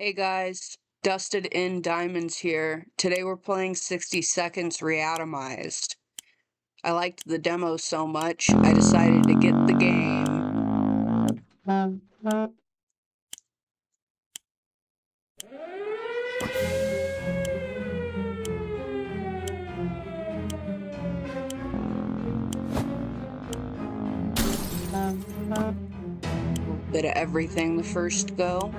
Hey guys, Dusted in Diamonds here. Today we're playing 60 Seconds Reatomized. I liked the demo so much, I decided to get the game. A bit of everything the first go.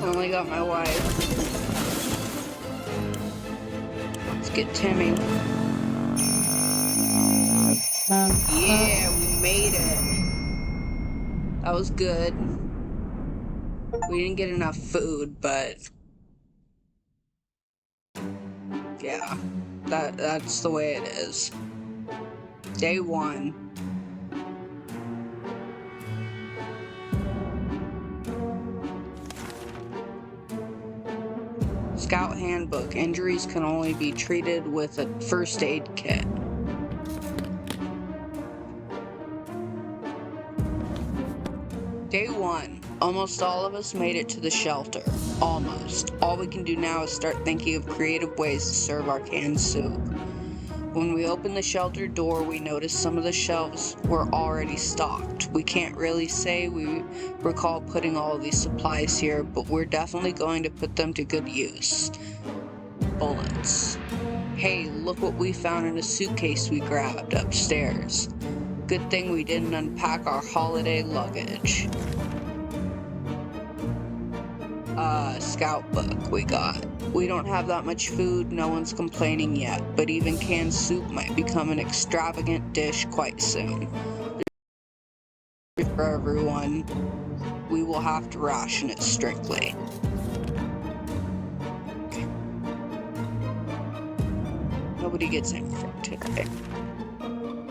I only got my wife. Let's get Timmy. Yeah, we made it. That was good. We didn't get enough food, but yeah, that's the way it is. Day 1. Scout Handbook. Injuries can only be treated with a first aid kit. Day 1. Almost all of us made it to the shelter. Almost. All we can do now is start thinking of creative ways to serve our canned soup. When we opened the shelter door, we noticed some of the shelves were already stocked. We can't really say we recall putting all of these supplies here, but we're definitely going to put them to good use. Bullets. Hey, look what we found in a suitcase we grabbed upstairs. Good thing we didn't unpack our holiday luggage. Scout book we got. We don't have that much food, no one's complaining yet, but even canned soup might become an extravagant dish quite soon. For everyone, we will have to ration it strictly. Nobody gets anything today.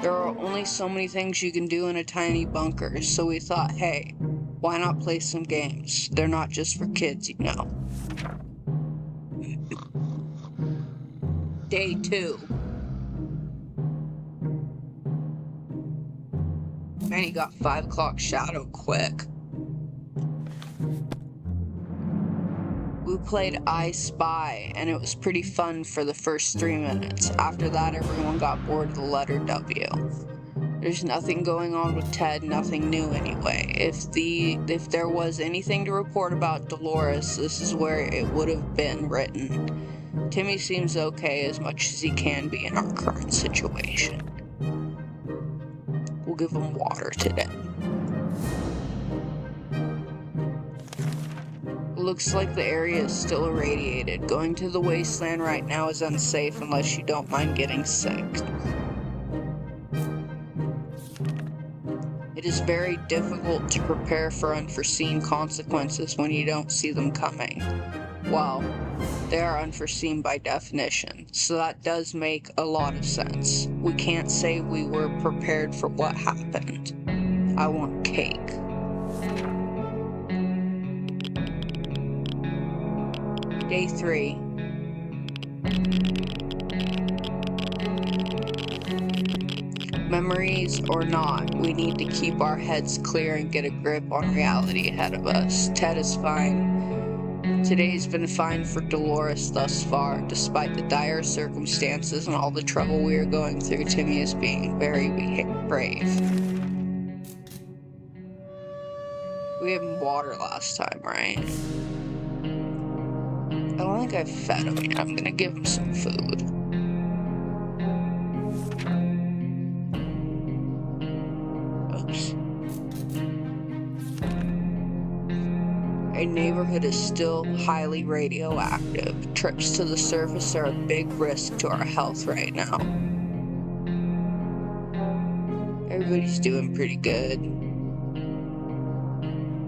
There are only so many things you can do in a tiny bunker, so we thought, hey, why not play some games? They're not just for kids, you know. Day 2. Man, he got 5 o'clock shadow quick. We played I Spy, and it was pretty fun for the first 3 minutes. After that, everyone got bored of the letter W. There's nothing going on with Ted, nothing new anyway. If there was anything to report about Dolores, this is where it would have been written. Timmy seems okay as much as he can be in our current situation. We'll give him water today. Looks like the area is still irradiated. Going to the wasteland right now is unsafe unless you don't mind getting sick. It is very difficult to prepare for unforeseen consequences when you don't see them coming. Well, they are unforeseen by definition, so that does make a lot of sense. We can't say we were prepared for what happened. I want cake. Day 3. Memories or not, we need to keep our heads clear and get a grip on reality ahead of us. Ted is fine. Today's been fine for Dolores thus far. Despite the dire circumstances and all the trouble we are going through, Timmy is being very brave. We gave him water last time, right? I don't think I fed him yet. I'm gonna give him some food. Oops. I neighborhood is still highly radioactive. Trips to the surface are a big risk to our health right now. Everybody's doing pretty good.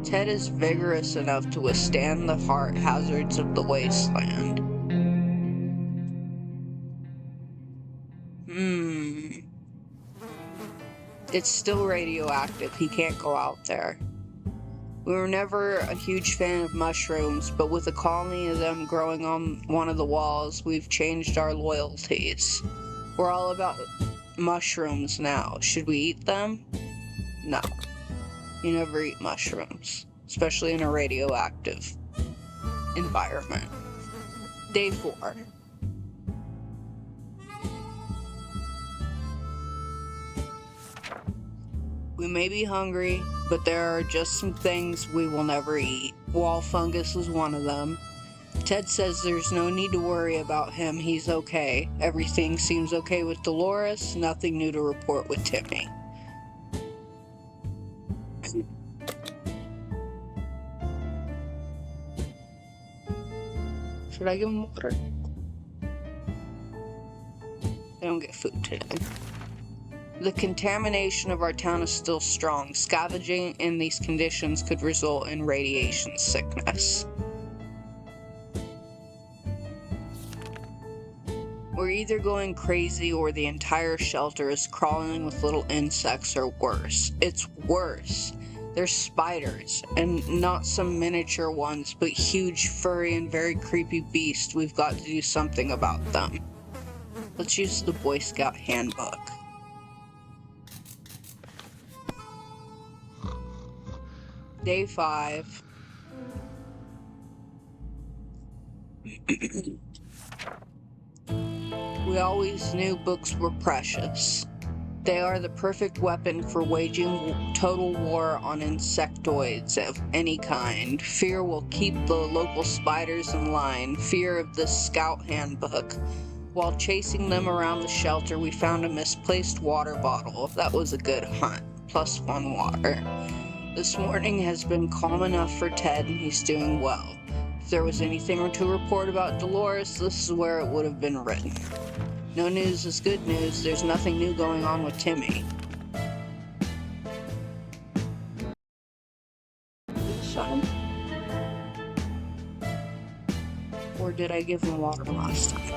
Ted is vigorous enough to withstand the hazards of the wasteland. It's still radioactive. He can't go out there. We were never a huge fan of mushrooms, but with a colony of them growing on one of the walls, we've changed our loyalties. We're all about mushrooms now. Should we eat them? No. You never eat mushrooms, especially in a radioactive environment. Day 4. We may be hungry, but there are just some things we will never eat. Wall fungus was one of them. Ted says there's no need to worry about him, he's okay. Everything seems okay with Dolores, nothing new to report with Timmy. Should I give him water? They don't get food today. The contamination of our town is still strong. Scavenging in these conditions could result in radiation sickness. We're either going crazy or the entire shelter is crawling with little insects or worse. It's worse. There's spiders, and not some miniature ones, but huge, furry, and very creepy beasts. We've got to do something about them. Let's use the Boy Scout handbook. Day 5. We always knew books were precious. They are the perfect weapon for waging total war on insectoids of any kind. Fear will keep the local spiders in line. Fear of the Scout handbook. While chasing them around the shelter, we found a misplaced water bottle. That was a good hunt. +1 water. This morning has been calm enough for Ted, and he's doing well. If there was anything to report about Dolores, this is where it would have been written. No news is good news. There's nothing new going on with Timmy. Son? Or did I give him water last time?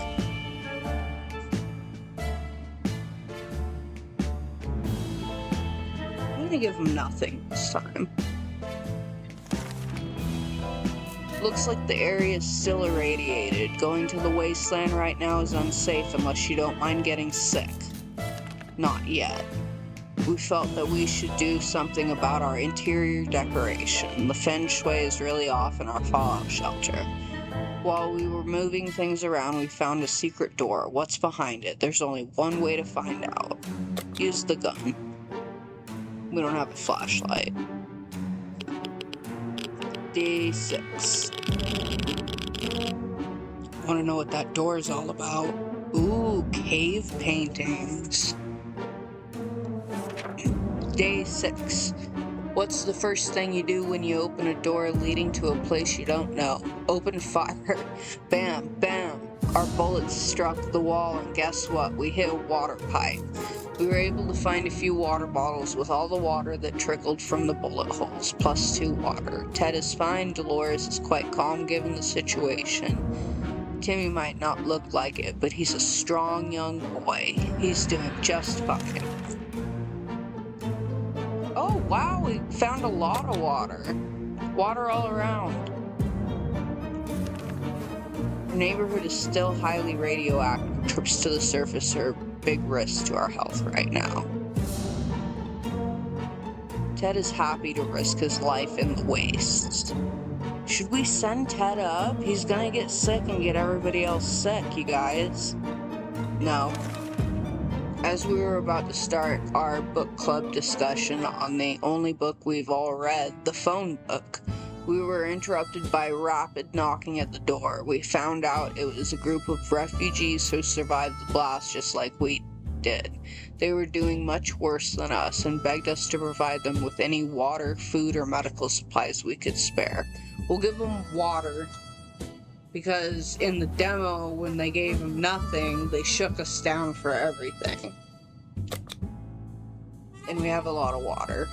I'm gonna give him nothing this time. Looks like the area is still irradiated. Going to the wasteland right now is unsafe unless you don't mind getting sick. Not yet. We felt that we should do something about our interior decoration. The feng shui is really off in our fallout shelter. While we were moving things around, we found a secret door. What's behind it? There's only one way to find out. Use the gun. We don't have a flashlight. Day 6. Want to know what that door is all about? Ooh, cave paintings. Day 6. What's the first thing you do when you open a door leading to a place you don't know? Open fire. Bam, bam. Our bullets struck the wall, and guess what? We hit a water pipe. We were able to find a few water bottles with all the water that trickled from the bullet holes, +2 water. Ted is fine. Dolores is quite calm given the situation. Timmy might not look like it, but he's a strong young boy. He's doing just fine. Oh wow, we found a lot of water. Water all around. Our neighborhood is still highly radioactive. Trips to the surface are a big risk to our health right now. Ted is happy to risk his life in the wastes. Should we send Ted up? He's gonna get sick and get everybody else sick, you guys. No. As we were about to start our book club discussion on the only book we've all read, the phone book, we were interrupted by rapid knocking at the door. We found out it was a group of refugees who survived the blast just like we did. They were doing much worse than us and begged us to provide them with any water, food, or medical supplies we could spare. We'll give them water because in the demo, when they gave them nothing, they shook us down for everything. And we have a lot of water.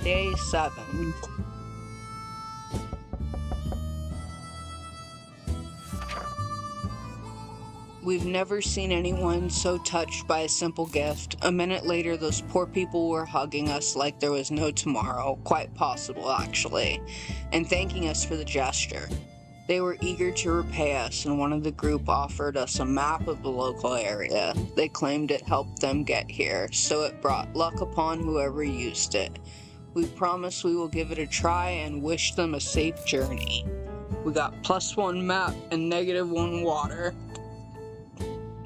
Day 7. We've never seen anyone so touched by a simple gift. A minute later, those poor people were hugging us like there was no tomorrow, quite possible actually, and thanking us for the gesture. They were eager to repay us, and one of the group offered us a map of the local area. They claimed it helped them get here, so it brought luck upon whoever used it. We promise we will give it a try and wish them a safe journey. We got +1 map and -1 water.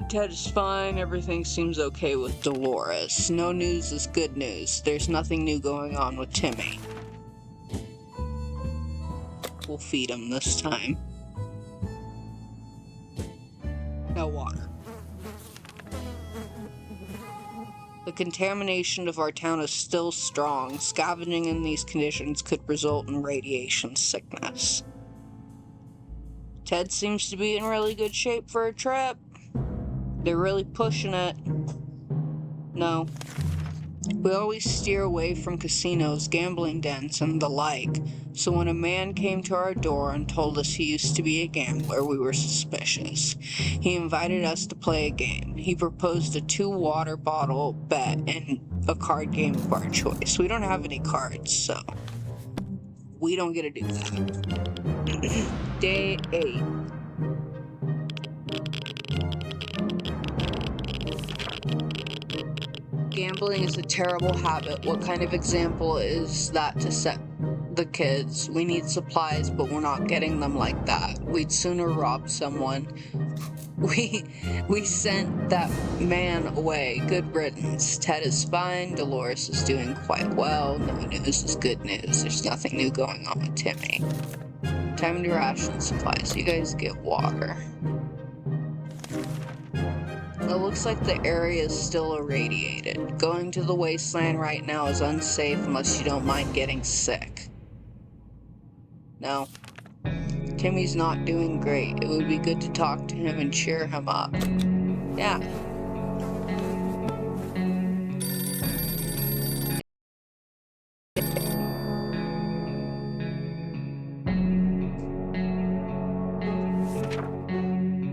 Ted is fine, everything seems okay with Dolores. No news is good news. There's nothing new going on with Timmy. We'll feed him this time. No water. The contamination of our town is still strong. Scavenging in these conditions could result in radiation sickness. Ted seems to be in really good shape for a trip. They're really pushing it. No. We always steer away from casinos, gambling dens, and the like, so when a man came to our door and told us he used to be a gambler, we were suspicious. He invited us to play a game. He proposed a 2 water bottle bet and a card game of our choice. We don't have any cards, so we don't get to do that. Day 8. Gambling is a terrible habit. What kind of example is that to set the kids? We need supplies, but we're not getting them like that. We'd sooner rob someone. We sent that man away. Good riddance. Ted is fine. Dolores is doing quite well. No news is good news. There's nothing new going on with Timmy. Time to ration supplies. You guys get water. It looks like the area is still irradiated. Going to the wasteland right now is unsafe unless you don't mind getting sick. No. Timmy's not doing great. It would be good to talk to him and cheer him up. Yeah.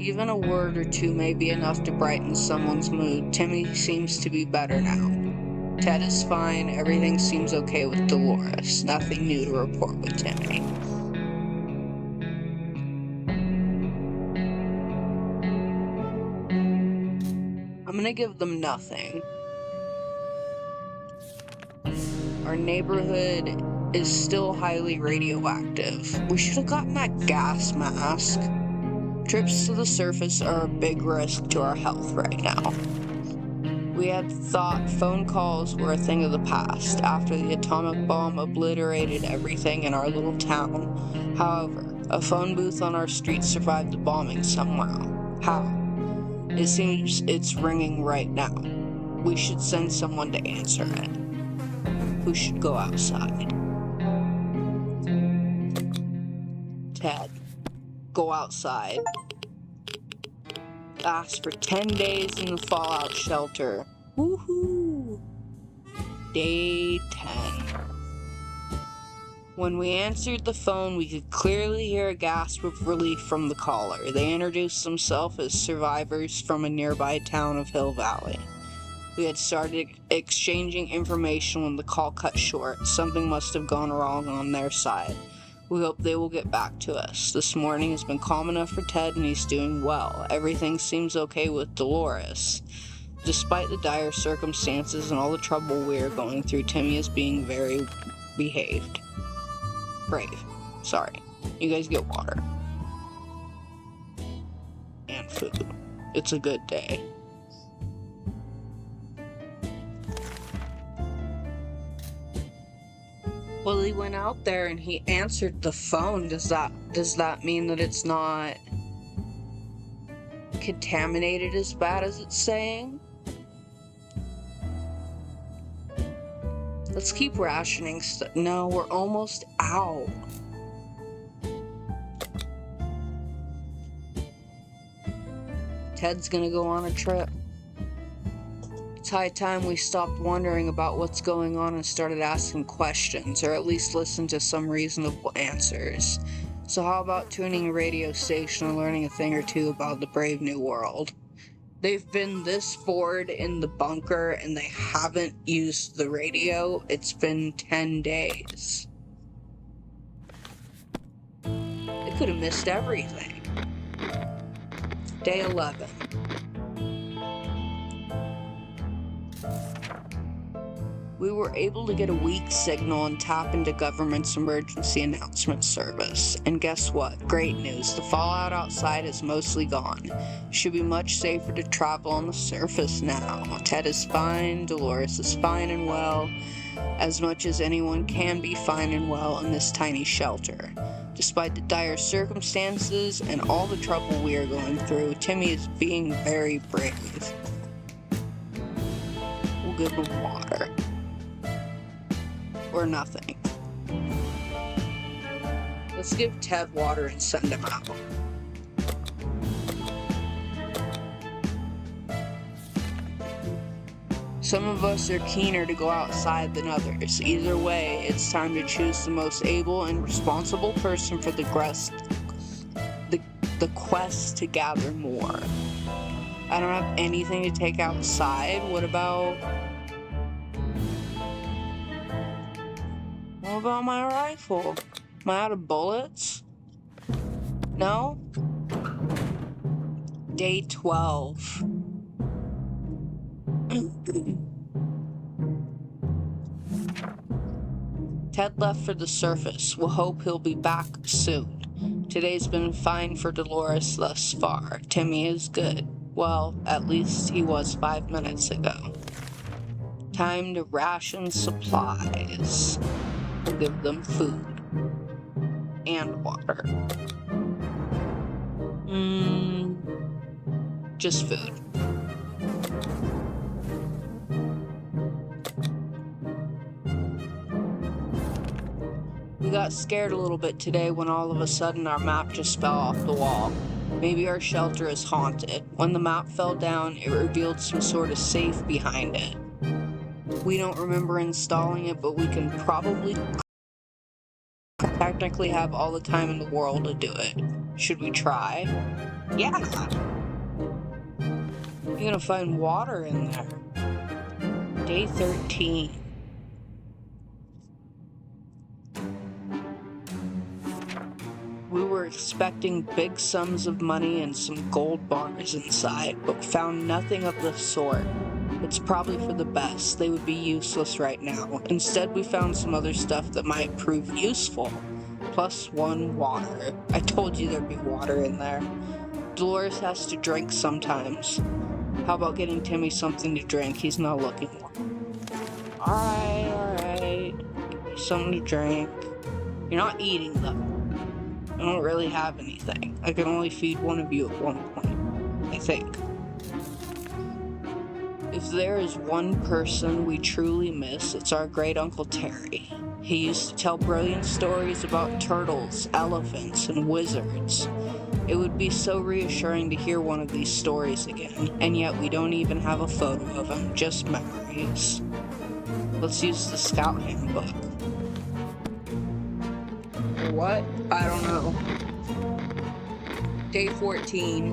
Even a word or two may be enough to brighten someone's mood. Timmy seems to be better now. Ted is fine. Everything seems okay with Dolores. Nothing new to report with Timmy. I'm gonna give them nothing. Our neighborhood is still highly radioactive. We should have gotten that gas mask. Trips to the surface are a big risk to our health right now. We had thought phone calls were a thing of the past after the atomic bomb obliterated everything in our little town. However, a phone booth on our street survived the bombing somehow. How? It seems it's ringing right now. We should send someone to answer it. Who should go outside? Ted. Go outside. Ask for 10 days in the fallout shelter. Woohoo! Day 10. When we answered the phone, we could clearly hear a gasp of relief from the caller. They introduced themselves as survivors from a nearby town of Hill Valley. We had started exchanging information when the call cut short. Something must have gone wrong on their side. We hope they will get back to us. This morning has been calm enough for Ted and he's doing well. Everything seems okay with Dolores. Despite the dire circumstances and all the trouble we are going through, Timmy is being very behaved. Brave. Sorry. You guys get water. And food. It's a good day. Well, he went out there and he answered the phone. Does that mean that it's not contaminated as bad as it's saying? Let's keep rationing stuff. No, we're almost out. Ted's gonna go on a trip. It's high time we stopped wondering about what's going on and started asking questions, or at least listen to some reasonable answers. So how about tuning a radio station and learning a thing or two about the brave new world? They've been this bored in the bunker and they haven't used the radio. It's been 10 days. They could have missed everything. Day 11. We were able to get a weak signal and tap into government's emergency announcement service. And guess what? Great news. The fallout outside is mostly gone. Should be much safer to travel on the surface now. Ted is fine, Dolores is fine and well, as much as anyone can be fine and well in this tiny shelter. Despite the dire circumstances and all the trouble we are going through, Timmy is being very brave. We'll give him water. Or nothing. Let's give Ted water and send him out. Some of us are keener to go outside than others. Either way, it's time to choose the most able and responsible person for the quest to gather more. I don't have anything to take outside. What about my rifle? Am I out of bullets? No? Day 12. Ted left for the surface. We'll hope he'll be back soon. Today's been fine for Dolores thus far. Timmy is good. Well, at least he was 5 minutes ago. Time to ration supplies. We'll give them food. And water. Just food. We got scared a little bit today when all of a sudden our map just fell off the wall. Maybe our shelter is haunted. When the map fell down, it revealed some sort of safe behind it. We don't remember installing it, but we can probably technically have all the time in the world to do it. Should we try? Yeah! You're gonna find water in there. Day 13. We were expecting big sums of money and some gold bars inside, but found nothing of the sort. It's probably for the best. They would be useless right now. Instead, we found some other stuff that might prove useful. +1 water. I told you there'd be water in there. Dolores has to drink sometimes. How about getting Timmy something to drink? He's not looking well. Alright. Give me something to drink. You're not eating though. I don't really have anything. I can only feed one of you at one point, I think. If there is one person we truly miss, it's our great Uncle Terry. He used to tell brilliant stories about turtles, elephants, and wizards. It would be so reassuring to hear one of these stories again, and yet we don't even have a photo of him, just memories. Let's use the Scout Handbook. What? I don't know. Day 14.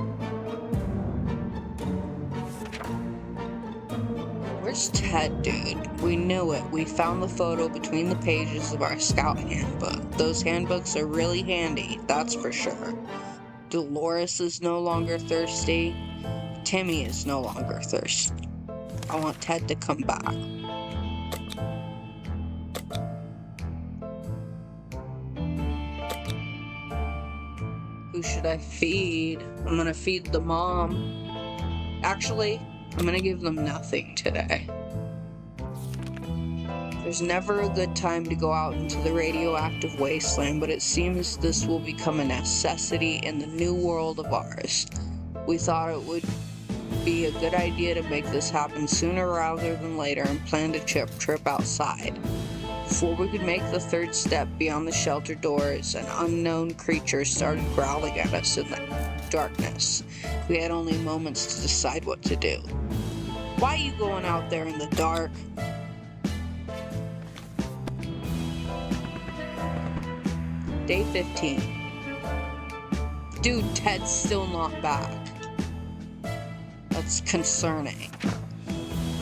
Where's Ted, dude? We knew it. We found the photo between the pages of our Scout Handbook. Those handbooks are really handy, that's for sure. Dolores is no longer thirsty. Timmy is no longer thirsty. I want Ted to come back. Who should I feed? I'm gonna feed the mom. Actually, I'm gonna give them nothing today. There's never a good time to go out into the radioactive wasteland, but it seems this will become a necessity in the new world of ours. We thought it would be a good idea to make this happen sooner rather than later and planned a trip outside. Before we could make the third step beyond the shelter doors, an unknown creature started growling at us in the darkness. We had only moments to decide what to do. Why are you going out there in the dark? Day 15. Dude, Ted's still not back. That's concerning.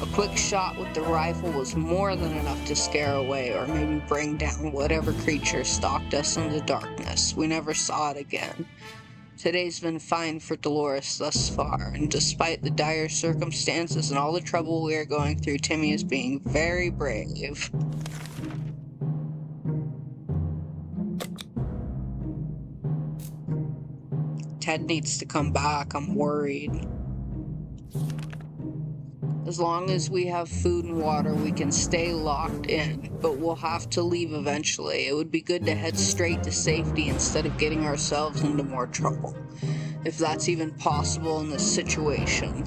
A quick shot with the rifle was more than enough to scare away or maybe bring down whatever creature stalked us in the darkness. We never saw it again. Today's been fine for Dolores thus far, and despite the dire circumstances and all the trouble we are going through, Timmy is being very brave. Ted needs to come back, I'm worried. As long as we have food and water, we can stay locked in, but we'll have to leave eventually. It would be good to head straight to safety instead of getting ourselves into more trouble, if that's even possible in this situation.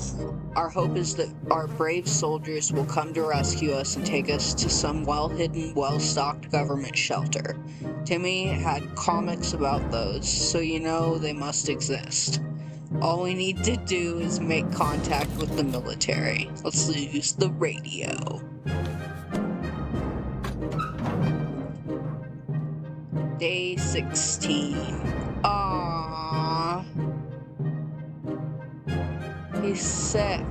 Our hope is that our brave soldiers will come to rescue us and take us to some well-hidden, well-stocked government shelter. Timmy had comics about those, so you know they must exist. All we need to do is make contact with the military. Let's use the radio. Day 16. Aww. He's sick.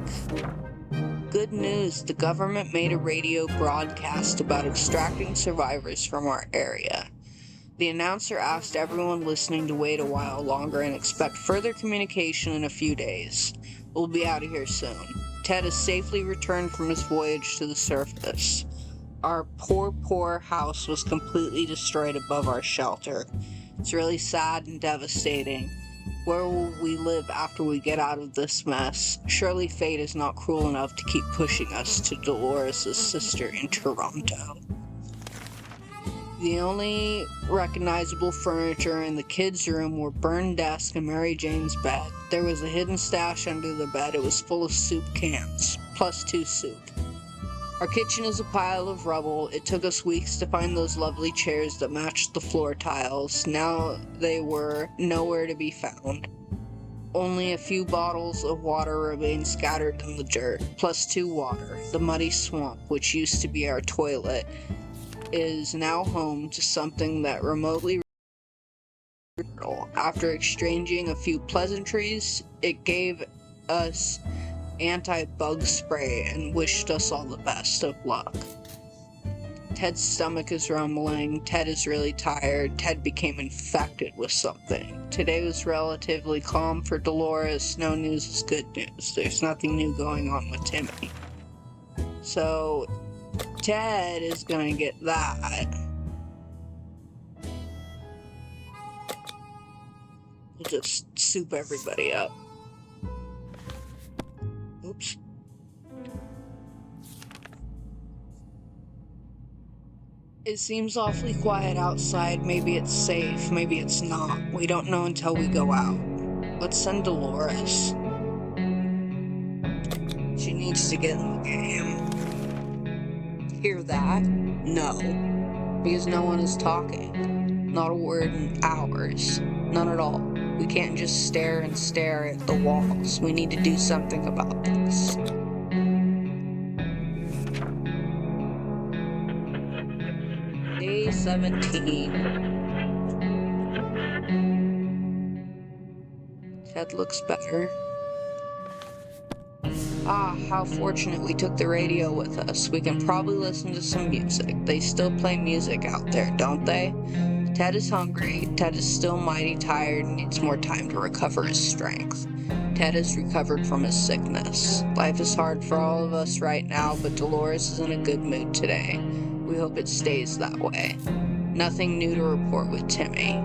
Good news, the government made a radio broadcast about extracting survivors from our area. The announcer asked everyone listening to wait a while longer and expect further communication in a few days. We'll be out of here soon. Ted has safely returned from his voyage to the surface. Our poor house was completely destroyed above our shelter. It's really sad and devastating. Where will we live after we get out of this mess? Surely fate is not cruel enough to keep pushing us to Dolores' sister in Toronto. The only recognizable furniture in the kids' room were burned desk and Mary Jane's bed. There was a hidden stash under the bed. It was full of soup cans, plus 2 soup. Our kitchen is a pile of rubble. It took us weeks to find those lovely chairs that matched the floor tiles. Now they were nowhere to be found. Only a few bottles of water remained scattered in the dirt, plus 2 water. The muddy swamp, which used to be our toilet, is now home to something that remotely. After exchanging a few pleasantries, it gave us anti-bug spray and wished us all the best of luck. Ted's stomach is rumbling. Ted is really tired. Ted became infected with something. Today was relatively calm for Dolores. No news is good news. There's nothing new going on with Timmy. So Ted is gonna get that. We'll just soup everybody up. Oops. It seems awfully quiet outside. Maybe it's safe, maybe it's not. We don't know until we go out. Let's send Dolores. She needs to get in the game. Hear that? No. Because no one is talking. Not a word in hours. None at all. We can't just stare and stare at the walls. We need to do something about this. Day 17. Ted looks better. Ah, how fortunate we took the radio with us. We can probably listen to some music. They still play music out there, don't they? Ted is hungry. Ted is still mighty tired and needs more time to recover his strength. Ted has recovered from his sickness. Life is hard for all of us right now, but Dolores is in a good mood today. We hope it stays that way. Nothing new to report with Timmy.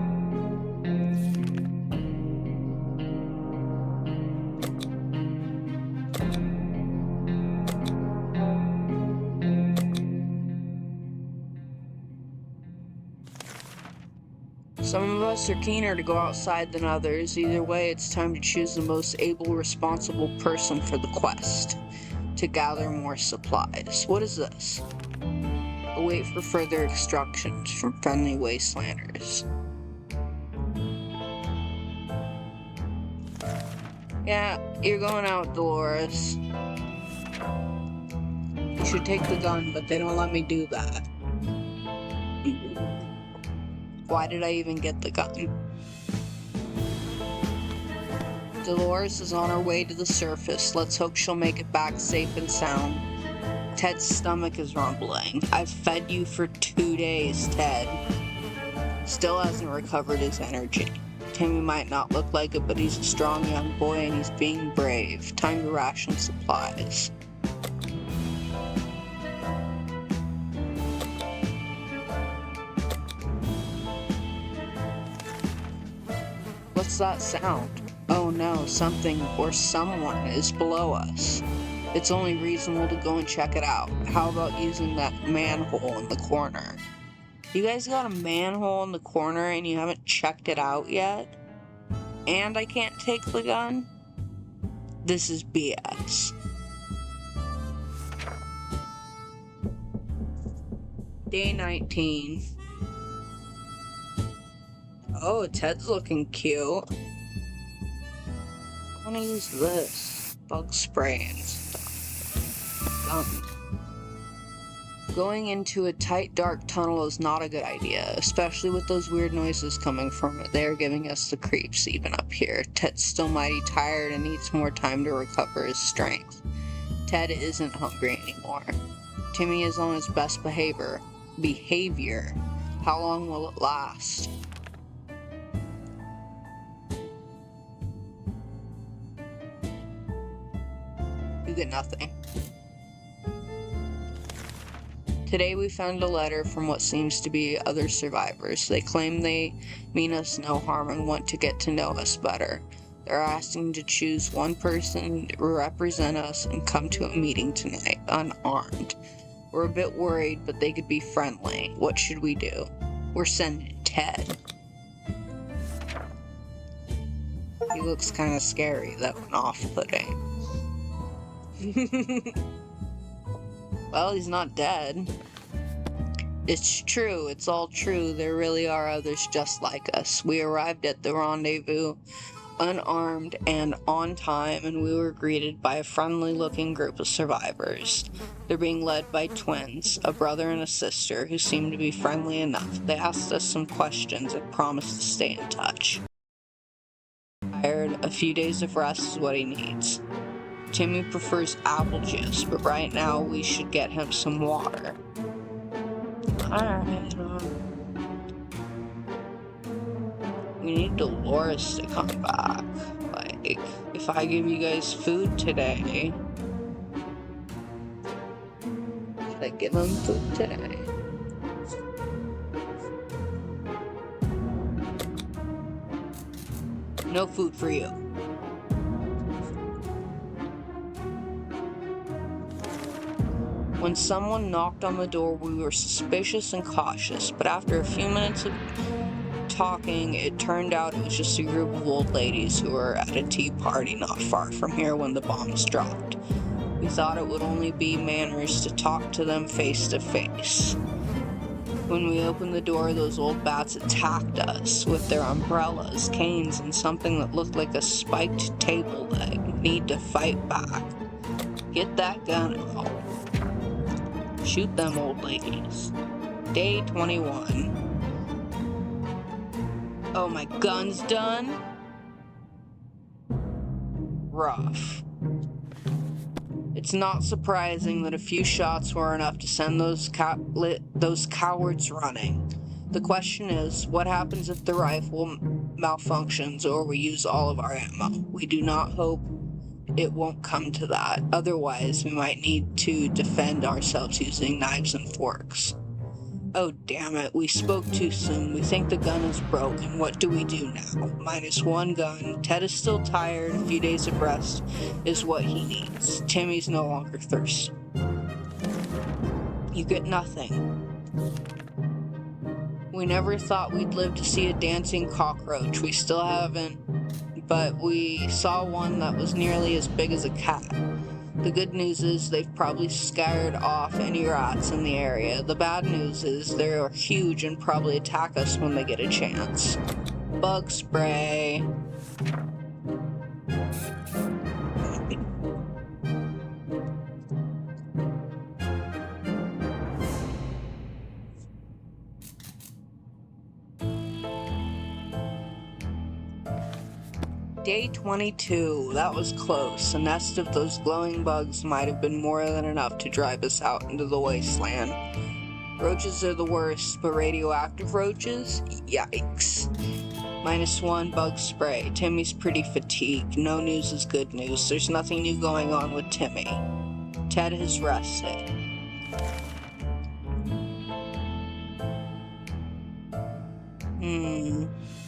Some of us are keener to go outside than others. Either way, it's time to choose the most able, responsible person for the quest. To gather more supplies. What is this? Await for further instructions from friendly wastelanders. Yeah, you're going out, Dolores. You should take the gun, but they don't let me do that. Why did I even get the gun? Dolores is on her way to the surface. Let's hope she'll make it back safe and sound. Ted's stomach is rumbling. I've fed you for 2 days, Ted. Still hasn't recovered his energy. Timmy might not look like it, but he's a strong young boy and he's being brave. Time to ration supplies. What's that sound? Oh no, something or someone is below us. It's only reasonable to go and check it out. How about using that manhole in the corner? You guys got a manhole in the corner and you haven't checked it out yet? And I can't take the gun? This is BS. Day 19. Oh, Ted's looking cute. I want to use this. Bug spray and stuff. Gun. Going into a tight, dark tunnel is not a good idea, especially with those weird noises coming from it. They are giving us the creeps even up here. Ted's still mighty tired and needs more time to recover his strength. Ted isn't hungry anymore. Timmy is on his best behavior. How long will it last? You get nothing. Today we found a letter from what seems to be other survivors. They claim they mean us no harm and want to get to know us better. They're asking to choose one person to represent us and come to a meeting tonight, unarmed. We're a bit worried, but they could be friendly. What should we do? We're sending Ted. He looks kind of scary, that one off-putting. Well, he's not dead. It's true, it's all true. There really are others just like us. We arrived at the rendezvous unarmed and on time, and we were greeted by a friendly-looking group of survivors. They're being led by twins, a brother and a sister, who seem to be friendly enough. They asked us some questions and promised to stay in touch. Tired, a few days of rest is what he needs. Timmy prefers apple juice, but right now we should get him some water. Alright, we need Dolores to come back. Like, if I give you guys food today, should I give them food today? No food for you. When someone knocked on the door, we were suspicious and cautious, but after a few minutes of talking, it turned out it was just a group of old ladies who were at a tea party not far from here when the bombs dropped. We thought it would only be manners to talk to them face to face. When we opened the door, those old bats attacked us with their umbrellas, canes, and something that looked like a spiked table leg. Need to fight back. Get that gun out. Shoot them old ladies. Day 21. Oh, my gun's done? Rough. It's not surprising that a few shots were enough to send those cowards running. The question is, what happens if the rifle malfunctions or we use all of our ammo? We do not hope it won't come to that. Otherwise, we might need to defend ourselves using knives and forks. Oh, damn it. We spoke too soon. We think the gun is broken. What do we do now? -1 gun. Ted is still tired. A few days of rest is what he needs. Timmy's no longer thirsty. You get nothing. We never thought we'd live to see a dancing cockroach. We still haven't, but we saw one that was nearly as big as a cat. The good news is they've probably scared off any rats in the area. The bad news is they're huge and probably attack us when they get a chance. Bug spray. Day 22, that was close. A nest of those glowing bugs might have been more than enough to drive us out into the wasteland. Roaches are the worst, but radioactive roaches? Yikes. -1 bug spray. Timmy's pretty fatigued. No news is good news. There's nothing new going on with Timmy. Ted has rested.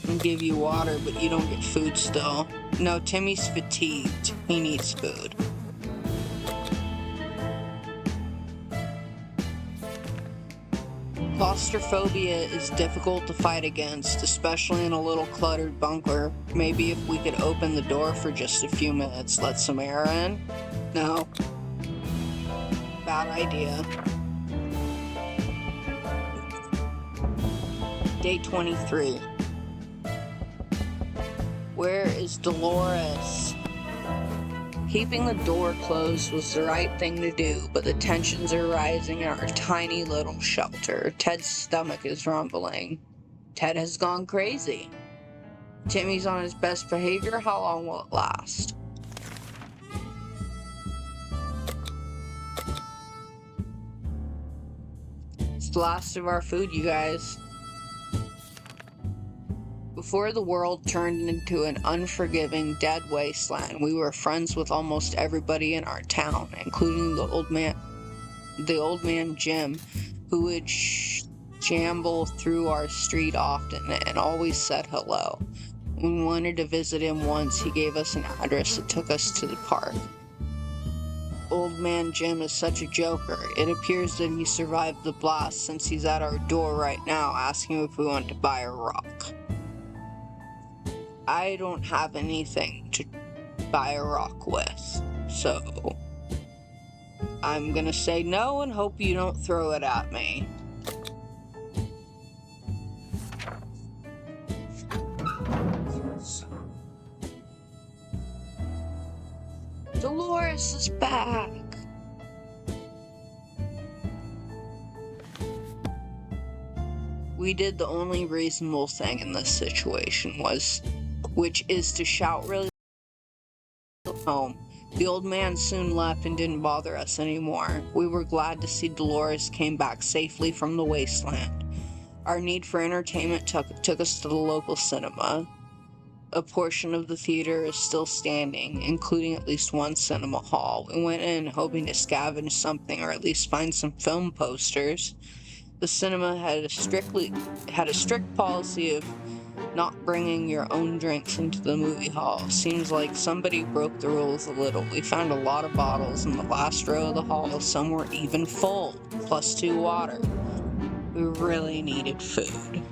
I'll give you water, but you don't get food still. No, Timmy's fatigued. He needs food. Claustrophobia is difficult to fight against, especially in a little cluttered bunker. Maybe if we could open the door for just a few minutes, let some air in? No. Bad idea. Day 23. Where is Dolores? Keeping the door closed was the right thing to do, but the tensions are rising in our tiny little shelter. Ted's stomach is rumbling. Ted has gone crazy. Timmy's on his best behavior. How long will it last? It's the last of our food, you guys. Before the world turned into an unforgiving, dead wasteland, we were friends with almost everybody in our town, including the old man Jim, who would shamble through our street often and always said hello. When we wanted to visit him once, he gave us an address that took us to the park. Old man Jim is such a joker. It appears that he survived the blast, since he's at our door right now asking if we want to buy a rock. I don't have anything to buy a rock with, so I'm gonna say no and hope you don't throw it at me. Dolores is back! We did the only reasonable thing in this situation, which is to shout really home. The old man soon left and didn't bother us anymore. We were glad to see Dolores came back safely from the wasteland. Our need for entertainment took us to the local cinema. A portion of the theater is still standing, including at least one cinema hall. We went in hoping to scavenge something or at least find some film posters. The cinema had a strict policy of not bringing your own drinks into the movie hall. Seems like somebody broke the rules a little. We found a lot of bottles in the last row of the hall. Some were even full, +2 water. We really needed food.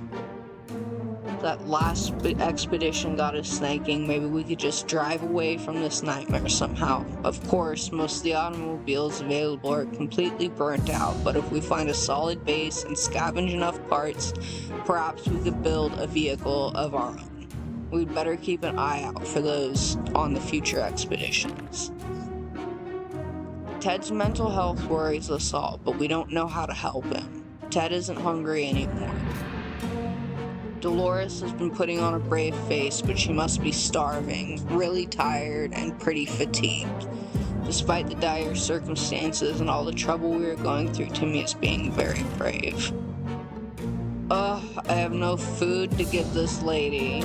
That last expedition got us thinking maybe we could just drive away from this nightmare somehow. Of course, most of the automobiles available are completely burnt out, but if we find a solid base and scavenge enough parts, perhaps we could build a vehicle of our own. We'd better keep an eye out for those on the future expeditions. Ted's mental health worries us all, but we don't know how to help him. Ted isn't hungry anymore. Dolores has been putting on a brave face, but she must be starving, really tired, and pretty fatigued. Despite the dire circumstances and all the trouble we are going through, Timmy is being very brave. Ugh, I have no food to give this lady.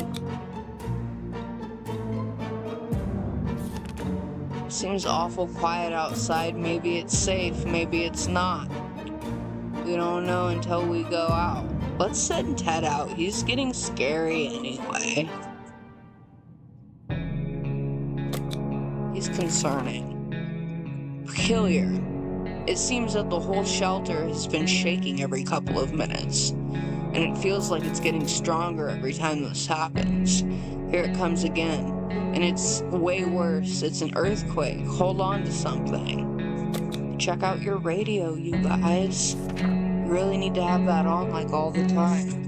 Seems awful quiet outside. Maybe it's safe, maybe it's not. We don't know until we go out. Let's send Ted out. He's getting scary anyway. He's concerning. Peculiar. It seems that the whole shelter has been shaking every couple of minutes. and it feels like it's getting stronger every time this happens. Here it comes again, and it's way worse. It's an earthquake. Hold on to something. Check out your radio, you guys. You really need to have that on like all the time.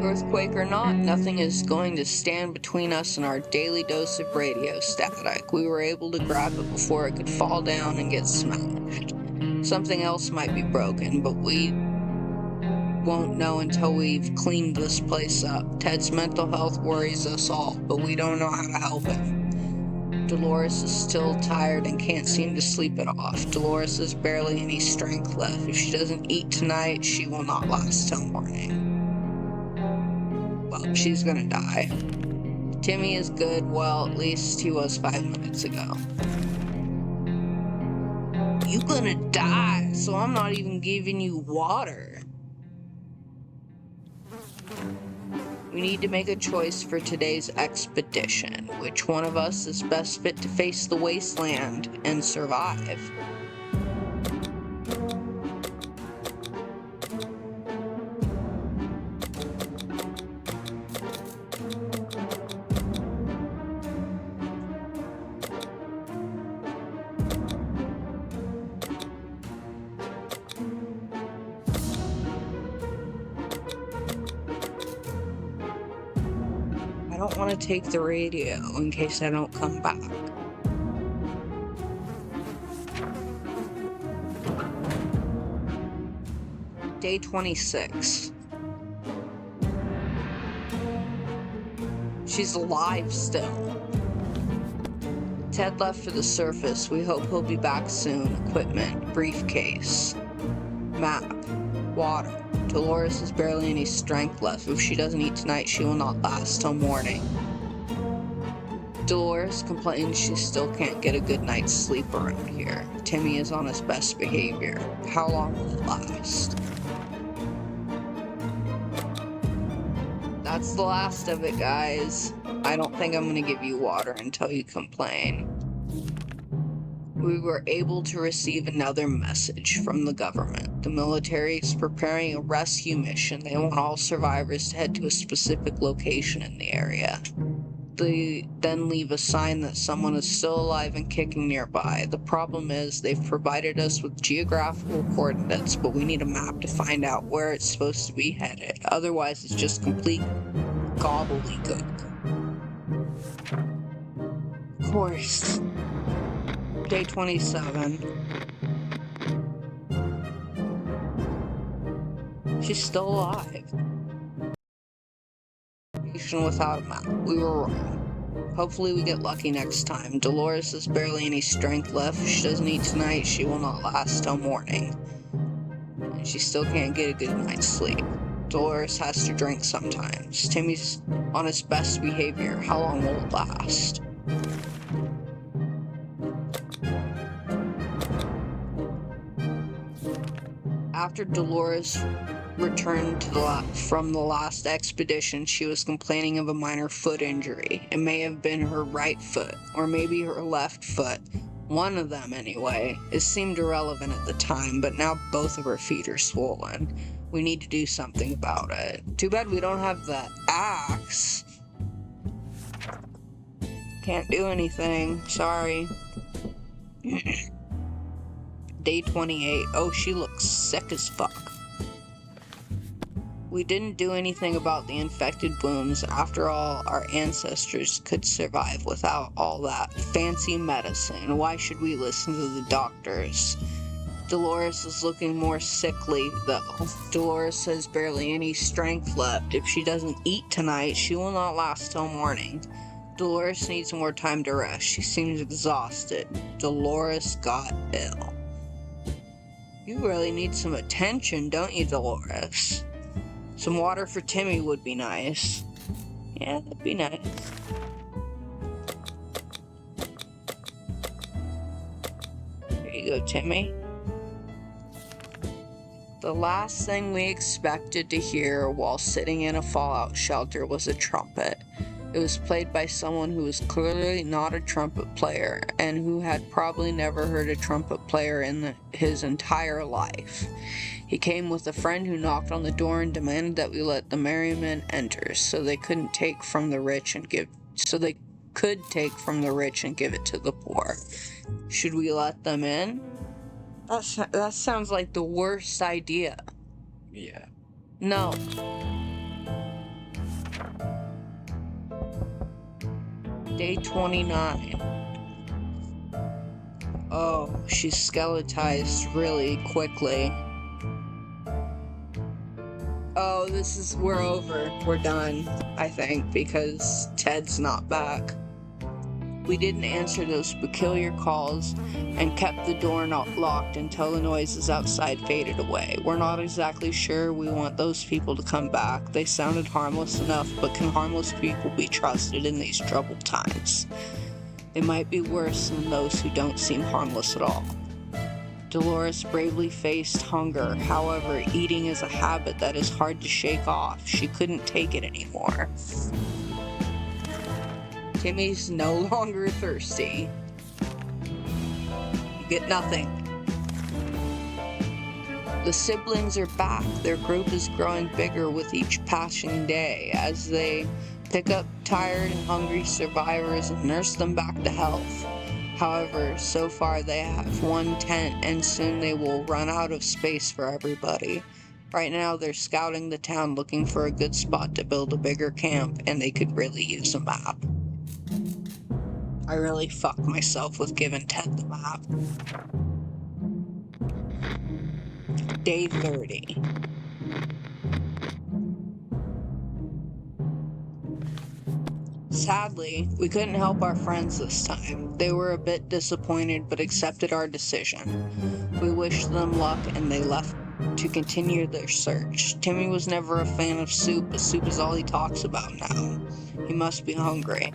Earthquake or not, nothing is going to stand between us and our daily dose of radio static. We were able to grab it before it could fall down and get smashed. Something else might be broken, but we won't know until we've cleaned this place up. Ted's mental health worries us all, but we don't know how to help him. Dolores is still tired and can't seem to sleep it off. Dolores has barely any strength left. If she doesn't eat tonight, she will not last till morning. Well, she's gonna die. Timmy is good. Well, at least he was 5 minutes ago. You gonna die, so I'm not even giving you water. We need to make a choice for today's expedition. Which one of us is best fit to face the wasteland and survive? I don't want to take the radio in case I don't come back. Day 26. She's alive still. Ted left for the surface. We hope he'll be back soon. Equipment, briefcase, map, water. Dolores has barely any strength left. If she doesn't eat tonight, she will not last till morning. Dolores complains she still can't get a good night's sleep around here. Timmy is on his best behavior. How long will it last? That's the last of it, guys. I don't think I'm gonna give you water until you complain. We were able to receive another message from the government. The military is preparing a rescue mission. They want all survivors to head to a specific location in the area. They then leave a sign that someone is still alive and kicking nearby. The problem is they've provided us with geographical coordinates, but we need a map to find out where it's supposed to be headed. Otherwise, it's just complete gobbledygook. Of course. Day 27. She's still alive. Without a map. We were wrong. Hopefully we get lucky next time. Dolores has barely any strength left. If she doesn't eat tonight, she will not last till morning. And she still can't get a good night's sleep. Dolores has to drink sometimes. Timmy's on his best behavior. How long will it last? After Dolores returned from the last expedition, she was complaining of a minor foot injury. It may have been her right foot, or maybe her left foot. One of them, anyway. It seemed irrelevant at the time, but now both of her feet are swollen. We need to do something about it. Too bad we don't have the axe. Can't do anything. Sorry. Day 28. Oh, she looks sick as fuck. We didn't do anything about the infected wounds. After all, our ancestors could survive without all that fancy medicine. Why should we listen to the doctors? Dolores is looking more sickly, though. Dolores has barely any strength left. If she doesn't eat tonight, she will not last till morning. Dolores needs more time to rest. She seems exhausted. Dolores got ill. You really need some attention, don't you, Dolores? Some water for Timmy would be nice. Yeah, that'd be nice. Here you go, Timmy. The last thing we expected to hear while sitting in a fallout shelter was a trumpet. It was played by someone who was clearly not a trumpet player and who had probably never heard a trumpet player in his entire life. He came with a friend who knocked on the door and demanded that we let the merrymen enter so they could take from the rich and give it to the poor. Should we let them in? That sounds like the worst idea. Yeah. No. Day 29. Oh, she's skeletized really quickly. Oh, we're over. We're done, I think, because Ted's not back. We didn't answer those peculiar calls and kept the door not locked until the noises outside faded away. We're not exactly sure we want those people to come back. They sounded harmless enough, but can harmless people be trusted in these troubled times? They might be worse than those who don't seem harmless at all. Dolores bravely faced hunger. However, eating is a habit that is hard to shake off. She couldn't take it anymore. Timmy's no longer thirsty. You get nothing. The siblings are back. Their group is growing bigger with each passing day as they pick up tired and hungry survivors and nurse them back to health. However, so far they have one tent and soon they will run out of space for everybody. Right now they're scouting the town looking for a good spot to build a bigger camp, and they could really use a map. I really fucked myself with giving Ted the map. Day 30. Sadly, we couldn't help our friends this time. They were a bit disappointed but accepted our decision. We wished them luck and they left to continue their search. Timmy was never a fan of soup, but soup is all he talks about now. He must be hungry.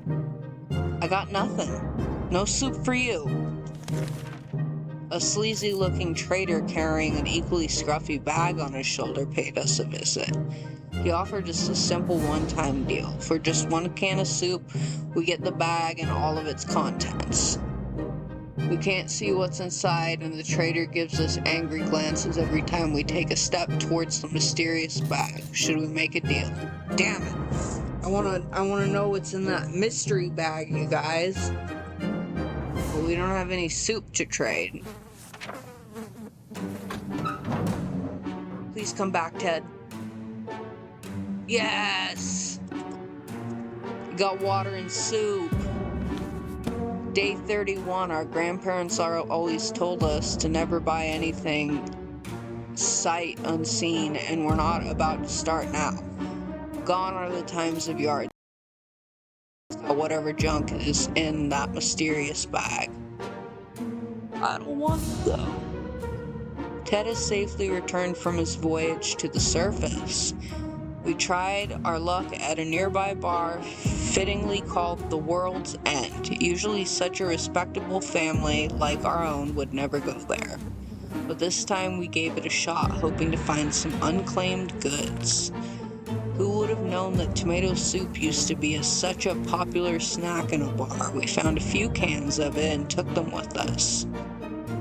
I got nothing. No soup for you. A sleazy-looking trader carrying an equally scruffy bag on his shoulder paid us a visit. He offered us a simple one-time deal. For just one can of soup, we get the bag and all of its contents. We can't see what's inside, and the trader gives us angry glances every time we take a step towards the mysterious bag. Should we make a deal? Damn it! I wanna know what's in that mystery bag, you guys. But we don't have any soup to trade. Please come back, Ted. Yes! We got water and soup. Day 31, our grandparents always told us to never buy anything sight unseen, and we're not about to start now. Gone are the times of yard. Whatever junk is in that mysterious bag. I don't want to go. Ted has safely returned from his voyage to the surface. We tried our luck at a nearby bar, fittingly called the World's End. Usually such a respectable family like our own would never go there. But this time we gave it a shot, hoping to find some unclaimed goods. Who would have known that tomato soup used to be such a popular snack in a bar? We found a few cans of it and took them with us.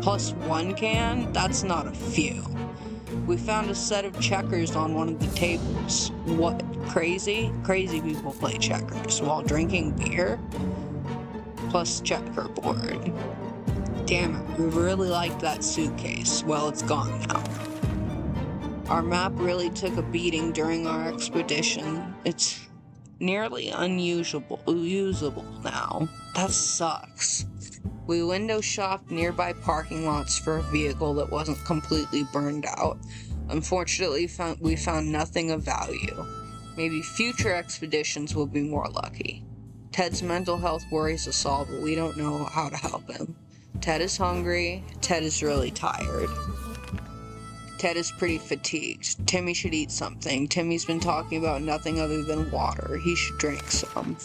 Plus one can? That's not a few. We found a set of checkers on one of the tables. What, crazy? Crazy people play checkers while drinking beer? Plus checkerboard. Damn it, we really liked that suitcase. Well, it's gone now. Our map really took a beating during our expedition. It's nearly unusable now. That sucks. We window shopped nearby parking lots for a vehicle that wasn't completely burned out. Unfortunately, we found nothing of value. Maybe future expeditions will be more lucky. Ted's mental health worries us all, but we don't know how to help him. Ted is hungry. Ted is really tired. Ted is pretty fatigued. Timmy should eat something. Timmy's been talking about nothing other than water. He should drink some.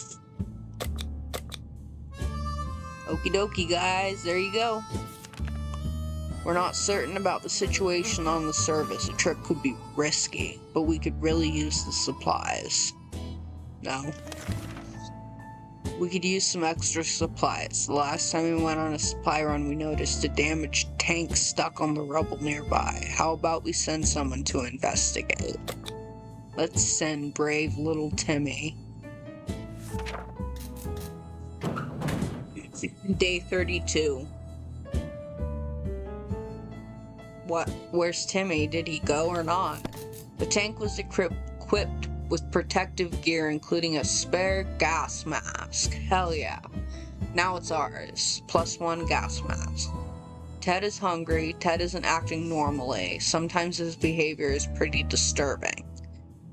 Okie dokie, guys. There you go. We're not certain about the situation on the surface. A trip could be risky, but we could really use the supplies. No. We could use some extra supplies. The last time we went on a supply run, we noticed a damaged tank stuck on the rubble nearby. How about we send someone to investigate? Let's send brave little Timmy. Day 32. What? Where's Timmy? Did he go or not? The tank was equipped with protective gear, including a spare gas mask. Hell yeah. Now it's ours. +1 gas mask. Ted is hungry. Ted isn't acting normally. Sometimes his behavior is pretty disturbing.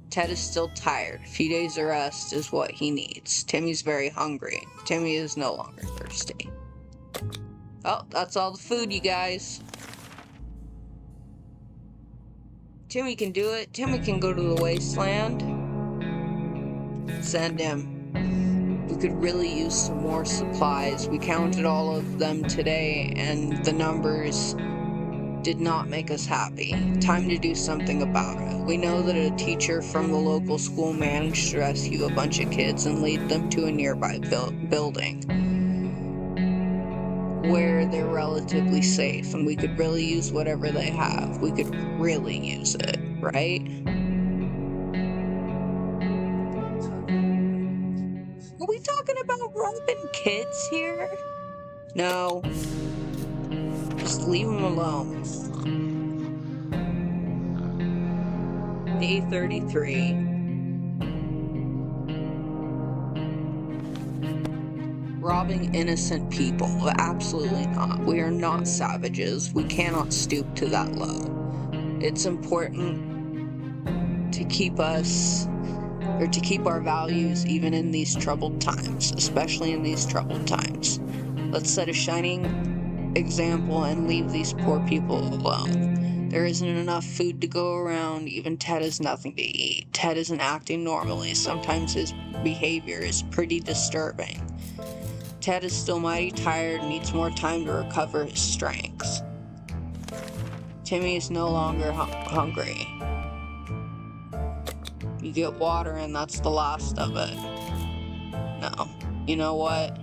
Ted is still tired. A few days of rest is what he needs. Timmy's very hungry. Timmy is no longer thirsty. Oh, that's all the food, you guys. Timmy can do it. Timmy can go to the wasteland. Send him. We could really use some more supplies. We counted all of them today, and the numbers did not make us happy. Time to do something about it. We know that a teacher from the local school managed to rescue a bunch of kids and lead them to a nearby building where they're relatively safe, and we could really use whatever they have. We could really use it, right? Are we talking about robbing kids here? No. Just leave them alone. Day 33. Robbing innocent people. Absolutely not. We are not savages. We cannot stoop to that low. It's important to keep our values even in these troubled times, especially in these troubled times. Let's set a shining example and leave these poor people alone. There isn't enough food to go around. Even Ted has nothing to eat. Ted isn't acting normally. Sometimes his behavior is pretty disturbing. Ted is still mighty tired and needs more time to recover his strength. Timmy is no longer hungry. You get water and that's the last of it. No. You know what?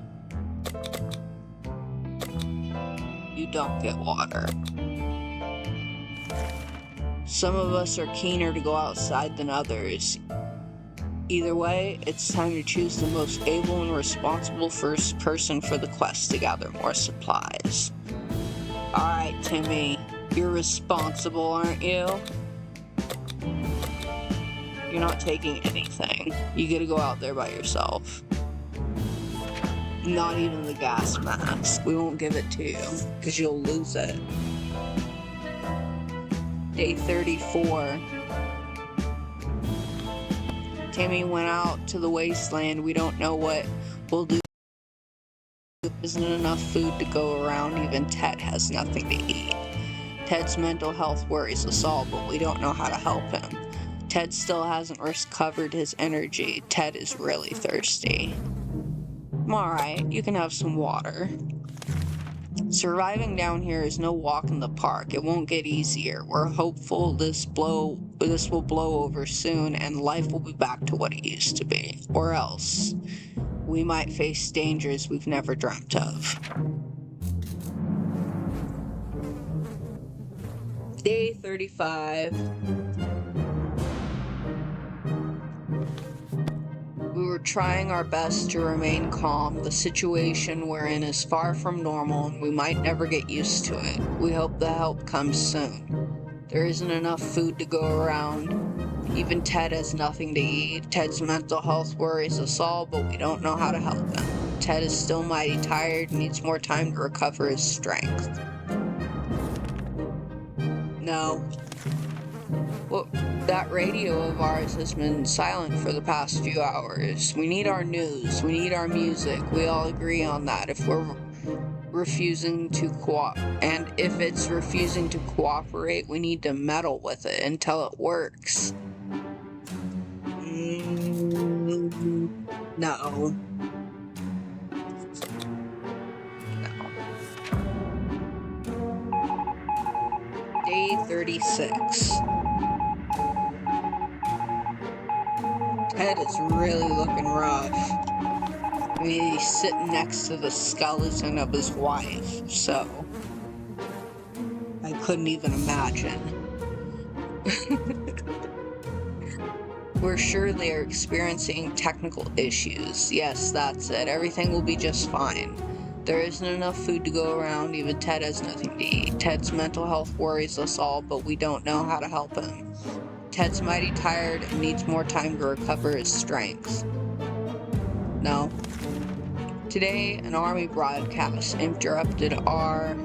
You don't get water. Some of us are keener to go outside than others. Either way, it's time to choose the most able and responsible first person for the quest to gather more supplies. Alright, Timmy, you're responsible, aren't you? You're not taking anything. You gotta go out there by yourself. Not even the gas mask. We won't give it to you, because you'll lose it. Day 34. Timmy went out to the wasteland. We don't know what we'll do. There isn't enough food to go around. Even Ted has nothing to eat. Ted's mental health worries us all, but we don't know how to help him. Ted still hasn't recovered his energy. Ted is really thirsty. Alright, you can have some water. Surviving down here is no walk in the park. It won't get easier. We're hopeful this will blow over soon and life will be back to what it used to be. Or else, we might face dangers we've never dreamt of. Day 35. We were trying our best to remain calm. The situation we're in is far from normal and we might never get used to it. We hope the help comes soon. There isn't enough food to go around. Even Ted has nothing to eat. Ted's mental health worries us all, but we don't know how to help him. Ted is still mighty tired and needs more time to recover his strength. No. Well, that radio of ours has been silent for the past few hours. We need our news. We need our music. We all agree on that. If we're refusing to and if it's refusing to cooperate, we need to meddle with it until it works. No. Day 36. Ted is really looking rough. We sit next to the skeleton of his wife, so I couldn't even imagine. We're sure they are experiencing technical issues. Yes, that's it. Everything will be just fine. There isn't enough food to go around. Even Ted has nothing to eat. Ted's mental health worries us all, but we don't know how to help him. Ted's mighty tired and needs more time to recover his strength. No. Today, an army broadcast interrupted our,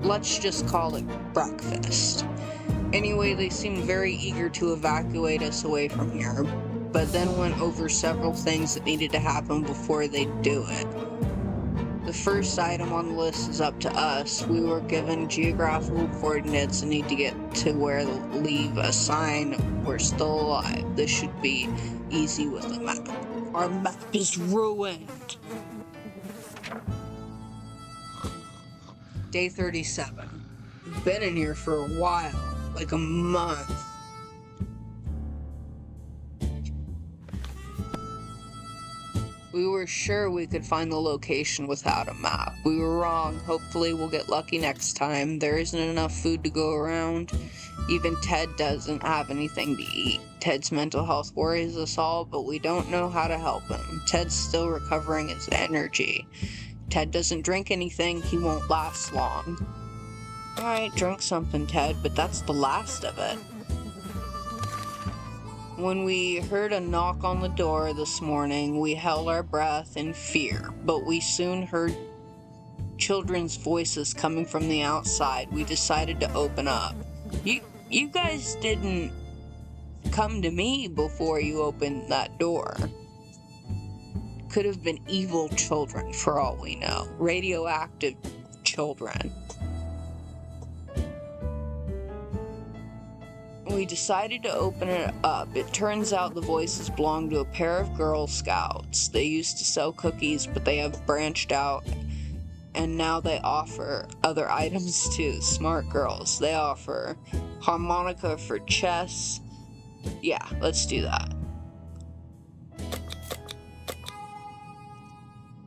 let's just call it, breakfast. Anyway, they seemed very eager to evacuate us away from here, but then went over several things that needed to happen before they do it. The first item on the list is up to us. We were given geographical coordinates and need to get to where to leave a sign we're still alive. This should be easy with a map. Our map is ruined! Day 37. We've been in here for a while, like a month. We were sure we could find the location without a map. We were wrong. Hopefully we'll get lucky next time. There isn't enough food to go around. Even Ted doesn't have anything to eat. Ted's mental health worries us all, but we don't know how to help him. Ted's still recovering his energy. Ted doesn't drink anything, he won't last long. Alright, drink something, Ted, but that's the last of it. When we heard a knock on the door this morning, we held our breath in fear, but we soon heard children's voices coming from the outside. We decided to open up. You guys didn't come to me before you opened that door. Could have been evil children, for all we know. Radioactive children. We decided to open it up. It turns out the voices belong to a pair of Girl Scouts. They used to sell cookies, but they have branched out, and now they offer other items too. Smart girls. They offer harmonica for chess. Yeah, let's do that.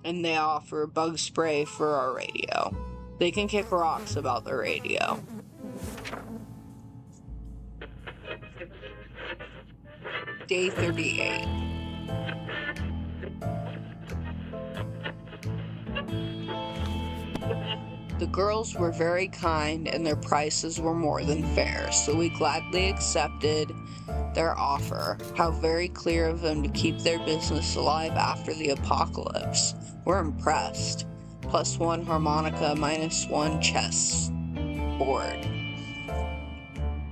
And they offer bug spray for our radio. They can kick rocks about the radio. Day 38. The girls were very kind and their prices were more than fair, so we gladly accepted their offer. How very clear of them to keep their business alive after the apocalypse. We're impressed. +1 harmonica, -1 chess board.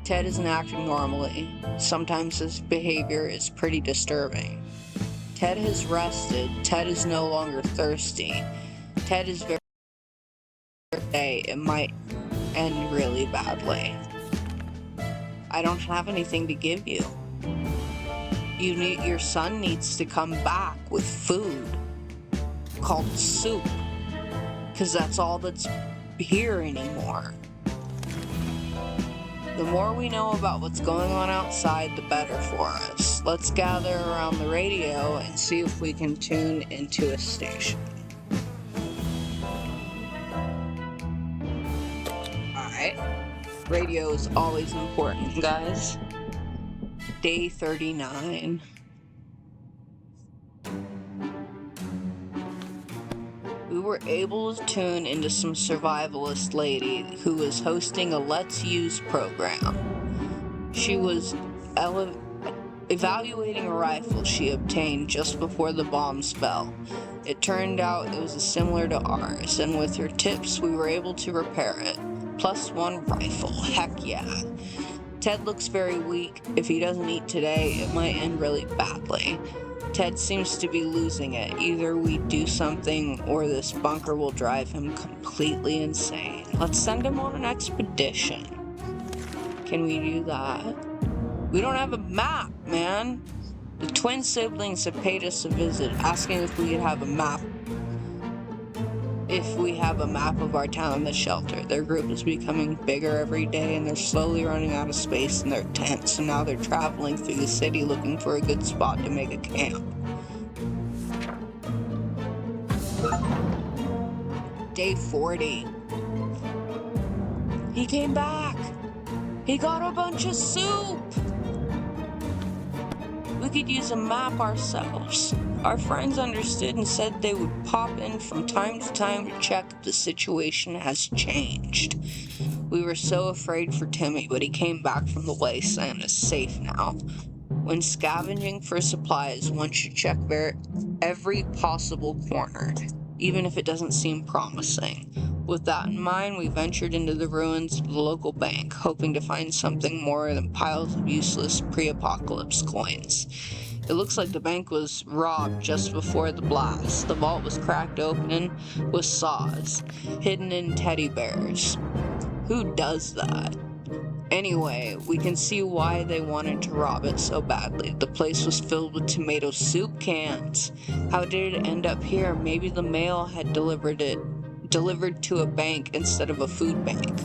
Ted isn't acting normally. Sometimes his behavior is pretty disturbing. Ted has rested. Ted is no longer thirsty. Ted is very day. It might end really badly. I don't have anything to give you. Your son needs to come back with food called soup, because that's all that's here anymore. The more we know about what's going on outside, the better for us. Let's gather around the radio and see if we can tune into a station. Alright. Radio is always important, guys. Day 39. We were able to tune into some survivalist lady who was hosting a Let's Use program. She was evaluating a rifle she obtained just before the bombs fell. It turned out it was similar to ours, and with her tips we were able to repair it. +1 rifle, heck yeah. Ted looks very weak. If he doesn't eat today, it might end really badly. Ted seems to be losing it. Either we do something or this bunker will drive him completely insane. Let's send him on an expedition. Can we do that? We don't have a map, man. The twin siblings have paid us a visit, asking if we could have a map. If we have a map of our town and the shelter. Their group is becoming bigger every day and they're slowly running out of space in their tents, and now they're traveling through the city looking for a good spot to make a camp. Day 40. He came back! He got a bunch of soup! We could use a map ourselves. Our friends understood and said they would pop in from time to time to check if the situation has changed. We were so afraid for Timmy, but he came back from the wasteland and is safe now. When scavenging for supplies, one should check every possible corner, even if it doesn't seem promising. With that in mind, we ventured into the ruins of the local bank, hoping to find something more than piles of useless pre-apocalypse coins. It looks like the bank was robbed just before the blast. The vault was cracked open with saws, hidden in teddy bears. Who does that? Anyway, we can see why they wanted to rob it so badly. The place was filled with tomato soup cans. How did it end up here? Maybe the mail had delivered to a bank instead of a food bank.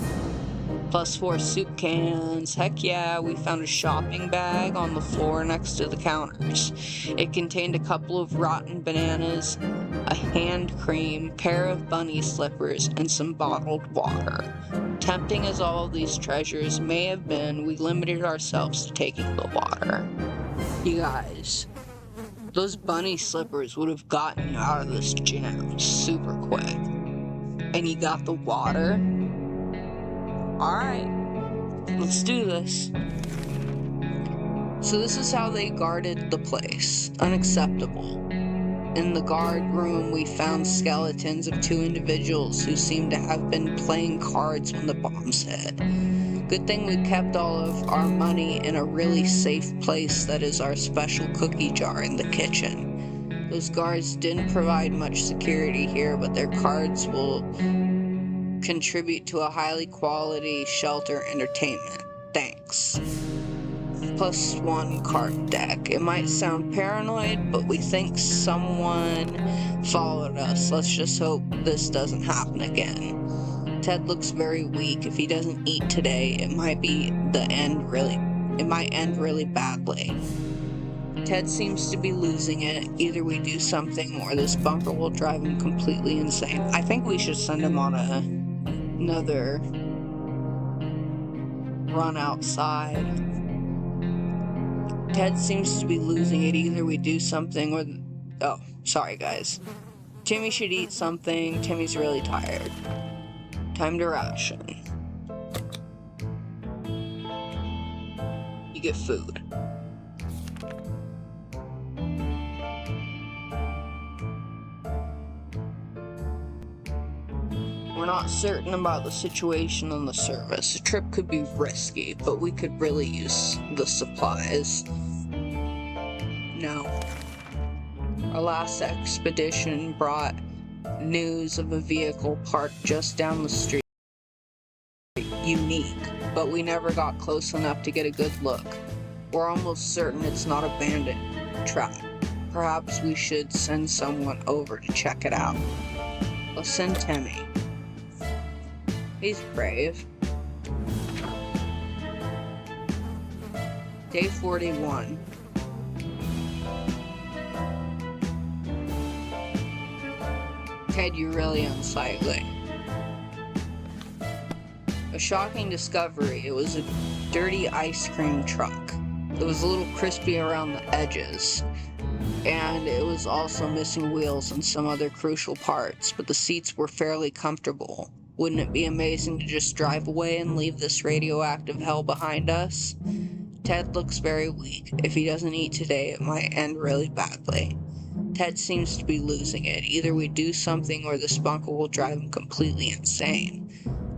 +4 soup cans. Heck yeah, we found a shopping bag on the floor next to the counters. It contained a couple of rotten bananas, a hand cream, pair of bunny slippers, and some bottled water. Tempting as all of these treasures may have been, we limited ourselves to taking the water. You guys, those bunny slippers would have gotten you out of this jam super quick. And you got the water? Alright, let's do this. So this is how they guarded the place. Unacceptable. In the guard room, we found skeletons of 2 individuals who seemed to have been playing cards when the bombs hit. Good thing we kept all of our money in a really safe place that is our special cookie jar in the kitchen. Those guards didn't provide much security here, but their cards will contribute to a highly quality shelter entertainment. Thanks. +1 card deck. It might sound paranoid, but we think someone followed us. Let's just hope this doesn't happen again. Ted looks very weak. If he doesn't eat today, it might end really badly. Ted seems to be losing it. Either we do something or this bunker will drive him completely insane. I think we should send him on another run outside. Ted seems to be losing it. Either we do something or... Oh, sorry guys. Timmy should eat something. Timmy's really tired. Time to ration. You get food. We're not certain about the situation on the surface. The trip could be risky, but we could really use the supplies. No. Our last expedition brought news of a vehicle parked just down the street. Unique, but we never got close enough to get a good look. We're almost certain it's not a bandit trap. Perhaps we should send someone over to check it out. Let's send Timmy. He's brave. Day 41. Ted, you're really unsightly. A shocking discovery. It was a dirty ice cream truck. It was a little crispy around the edges. And it was also missing wheels and some other crucial parts, but the seats were fairly comfortable. Wouldn't it be amazing to just drive away and leave this radioactive hell behind us? Ted looks very weak. If he doesn't eat today, it might end really badly. Ted seems to be losing it. Either we do something or this bunker will drive him completely insane.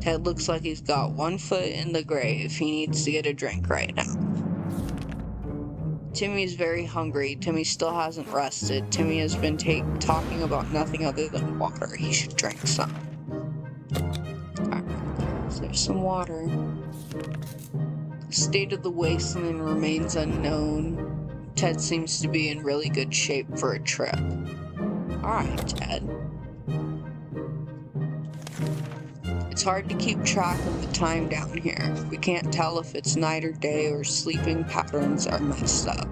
Ted looks like he's got one foot in the grave. He needs to get a drink right now. Timmy's very hungry. Timmy still hasn't rested. Timmy has been talking about nothing other than water. He should drink some. Alright, so there's some water. The state of the wasteland remains unknown. Ted seems to be in really good shape for a trip. Alright, Ted. It's hard to keep track of the time down here. We can't tell if it's night or day or sleeping patterns are messed up.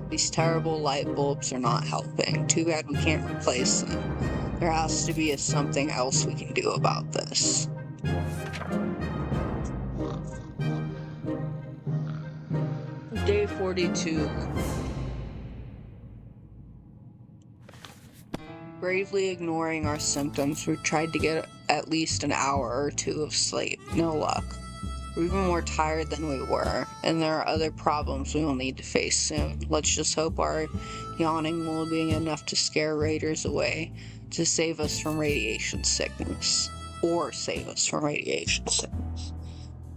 These terrible light bulbs are not helping. Too bad we can't replace them. There has to be something else we can do about this. Day 42. Bravely ignoring our symptoms, we tried to get at least an hour or two of sleep. No luck. We're even more tired than we were, and there are other problems we will need to face soon. Let's just hope our yawning will be enough to scare raiders away to save us from radiation sickness. Or save us from radiation sickness.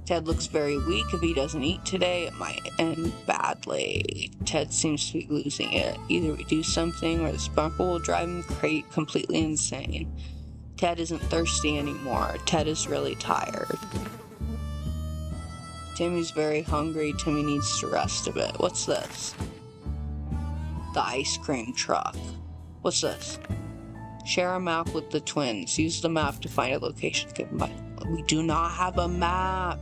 Ted looks very weak. If he doesn't eat today, it might end badly. Ted seems to be losing it. Either we do something or this bunker will drive him completely insane. Ted isn't thirsty anymore. Ted is really tired. Timmy's very hungry. Timmy needs to rest a bit. What's this? The ice cream truck. What's this? Share a map with the twins. Use the map to find a location given by. We do not have a map.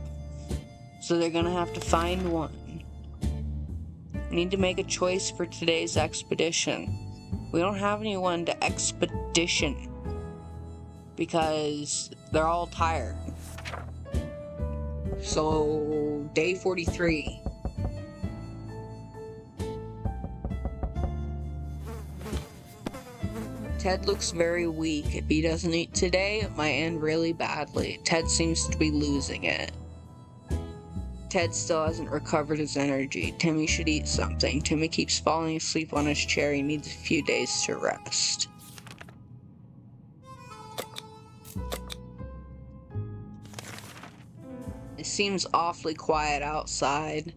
So they're gonna have to find one. We need to make a choice for today's expedition. We don't have anyone to expedition because they're all tired. So, day 43. Ted looks very weak. If he doesn't eat today, it might end really badly. Ted seems to be losing it. Ted still hasn't recovered his energy. Timmy should eat something. Timmy keeps falling asleep on his chair. He needs a few days to rest. It seems awfully quiet outside.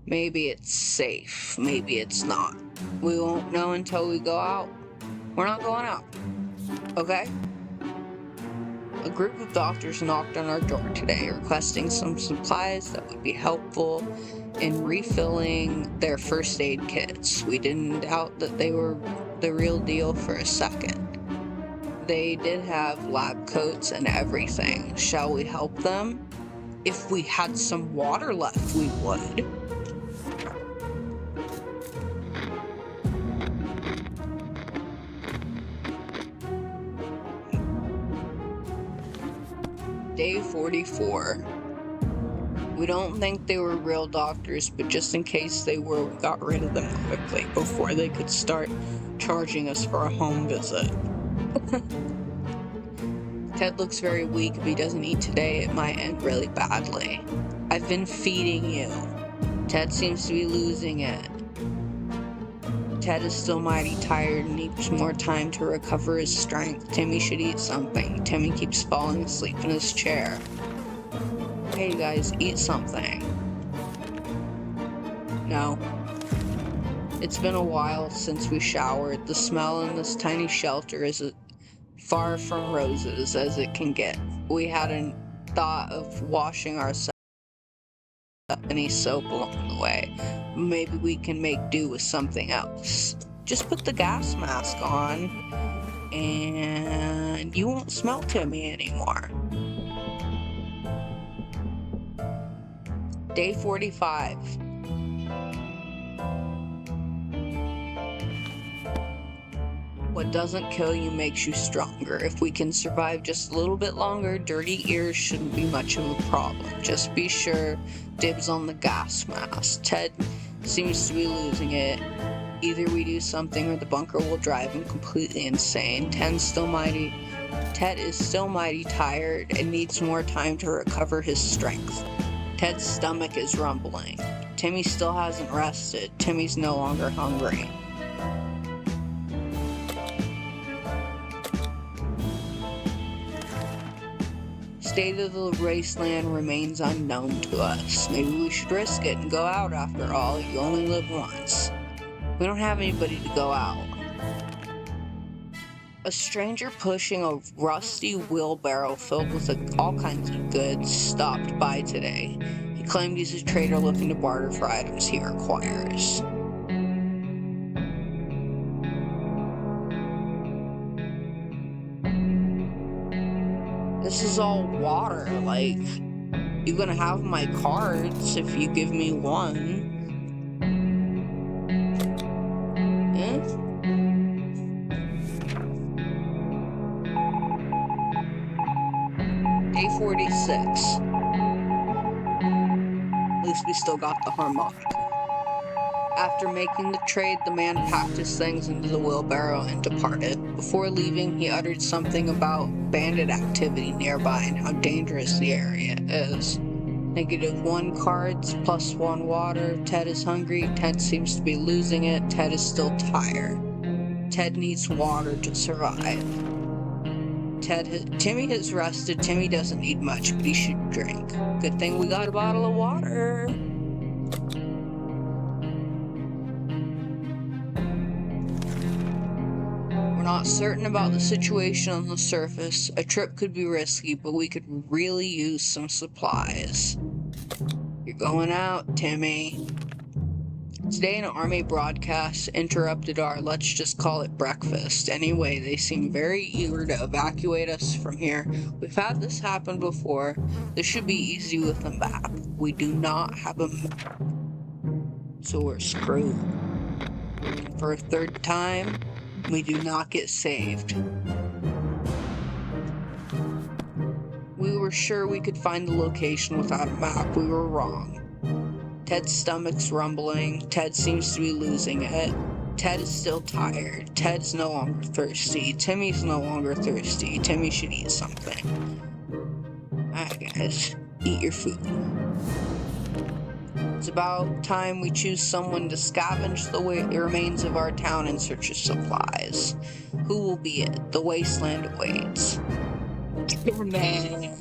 Maybe it's safe. Maybe it's not. We won't know until we go out. We're not going out. Okay? A group of doctors knocked on our door today, requesting some supplies that would be helpful in refilling their first aid kits. We didn't doubt that they were the real deal for a second. They did have lab coats and everything. Shall we help them? If we had some water left, we would. Day 44. We don't think they were real doctors, but just in case they were, we got rid of them quickly before they could start charging us for a home visit. Ted looks very weak. If he doesn't eat today, it might end really badly. I've been feeding you. Ted seems to be losing it. Ted is still mighty tired and needs more time to recover his strength. Timmy should eat something. Timmy keeps falling asleep in his chair. Hey guys, eat something. No. It's been a while since we showered. The smell in this tiny shelter is far from roses as it can get. We hadn't thought of washing ourselves up any soap along the way. Maybe we can make do with something else. Just put the gas mask on and you won't smell Timmy anymore. Day 45. What doesn't kill you makes you stronger. If we can survive just a little bit longer, dirty ears shouldn't be much of a problem. Just be sure, dibs on the gas mask. Ted seems to be losing it. Either we do something or the bunker will drive him completely insane. Ted is still mighty tired and needs more time to recover his strength. Ted's stomach is rumbling. Timmy still hasn't rested. Timmy's no longer hungry. State of the wasteland remains unknown to us. Maybe we should risk it and go out after all. You only live once. We don't have anybody to go out. A stranger pushing a rusty wheelbarrow filled with all kinds of goods stopped by today. He claimed he's a trader looking to barter for items he requires. This is all water, like, you're gonna have my cards if you give me one. 46. At least we still got the harmonica. After making the trade, the man packed his things into the wheelbarrow and departed. Before leaving, he uttered something about bandit activity nearby and how dangerous the area is. -1 cards, +1 water. Ted is hungry. Ted seems to be losing it. Ted is still tired. Ted needs water to survive. Timmy has rested. Timmy doesn't need much, but he should drink. Good thing we got a bottle of water. We're not certain about the situation on the surface. A trip could be risky, but we could really use some supplies. You're going out, Timmy. Today, an army broadcast interrupted our, let's just call it breakfast. Anyway, they seem very eager to evacuate us from here. We've had this happen before. This should be easy with a map. We do not have a map, so we're screwed. For a third time, we do not get saved. We were sure we could find the location without a map. We were wrong. Ted's stomach's rumbling. Ted seems to be losing it. Ted is still tired. Ted's no longer thirsty. Timmy's no longer thirsty. Timmy should eat something. Alright guys, eat your food. It's about time we choose someone to scavenge the remains of our town in search of supplies. Who will be it? The wasteland awaits. Man.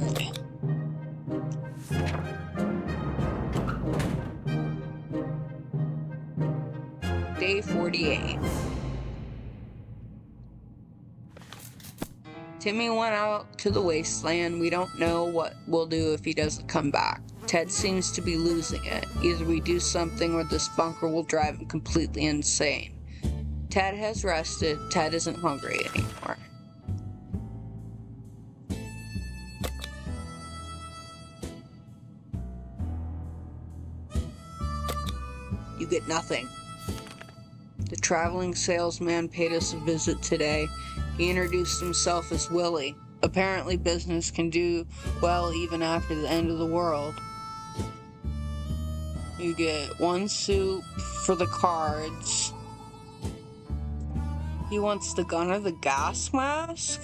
Day 48. Timmy went out to the wasteland. We don't know what we'll do if he doesn't come back. Ted seems to be losing it. Either we do something or this bunker will drive him completely insane. Ted has rested. Ted isn't hungry anymore. You get nothing. The traveling salesman paid us a visit today. He introduced himself as Willie. Apparently business can do well even after the end of the world. You get 1 soup for the cards. He wants the gun or the gas mask?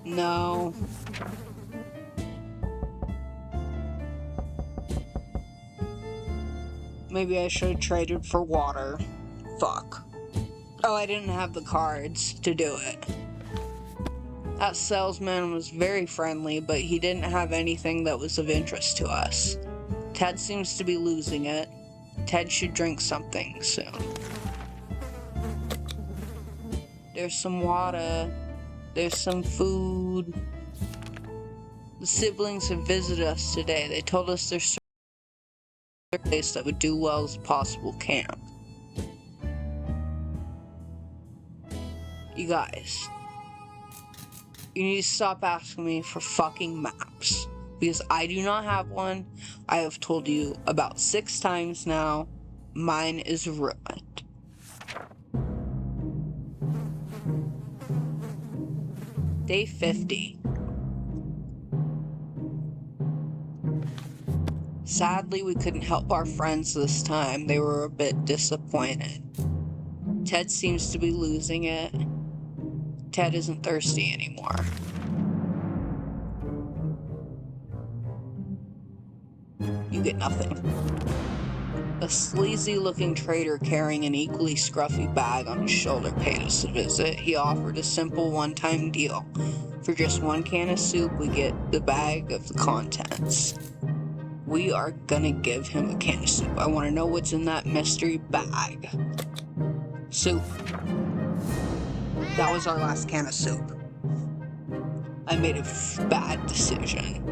No. Maybe I should have traded for water. Fuck. Oh, I didn't have the cards to do it. That salesman was very friendly, but he didn't have anything that was of interest to us. Ted seems to be losing it. Ted should drink something soon. There's some water. There's some food. The siblings have visited us today. They told us there's a place that would do well as a possible camp. You guys, you need to stop asking me for fucking maps, because I do not have one. I have told you about 6 times now. Mine is ruined. Day 50. Sadly, we couldn't help our friends this time. They were a bit disappointed. Ted seems to be losing it. Ted isn't thirsty anymore. You get nothing. A sleazy-looking trader carrying an equally scruffy bag on his shoulder paid us a visit. He offered a simple one-time deal. For just 1 can of soup, we get the bag of the contents. We are gonna give him a can of soup. I want to know what's in that mystery bag. Soup. That was our last can of soup. I made a bad decision.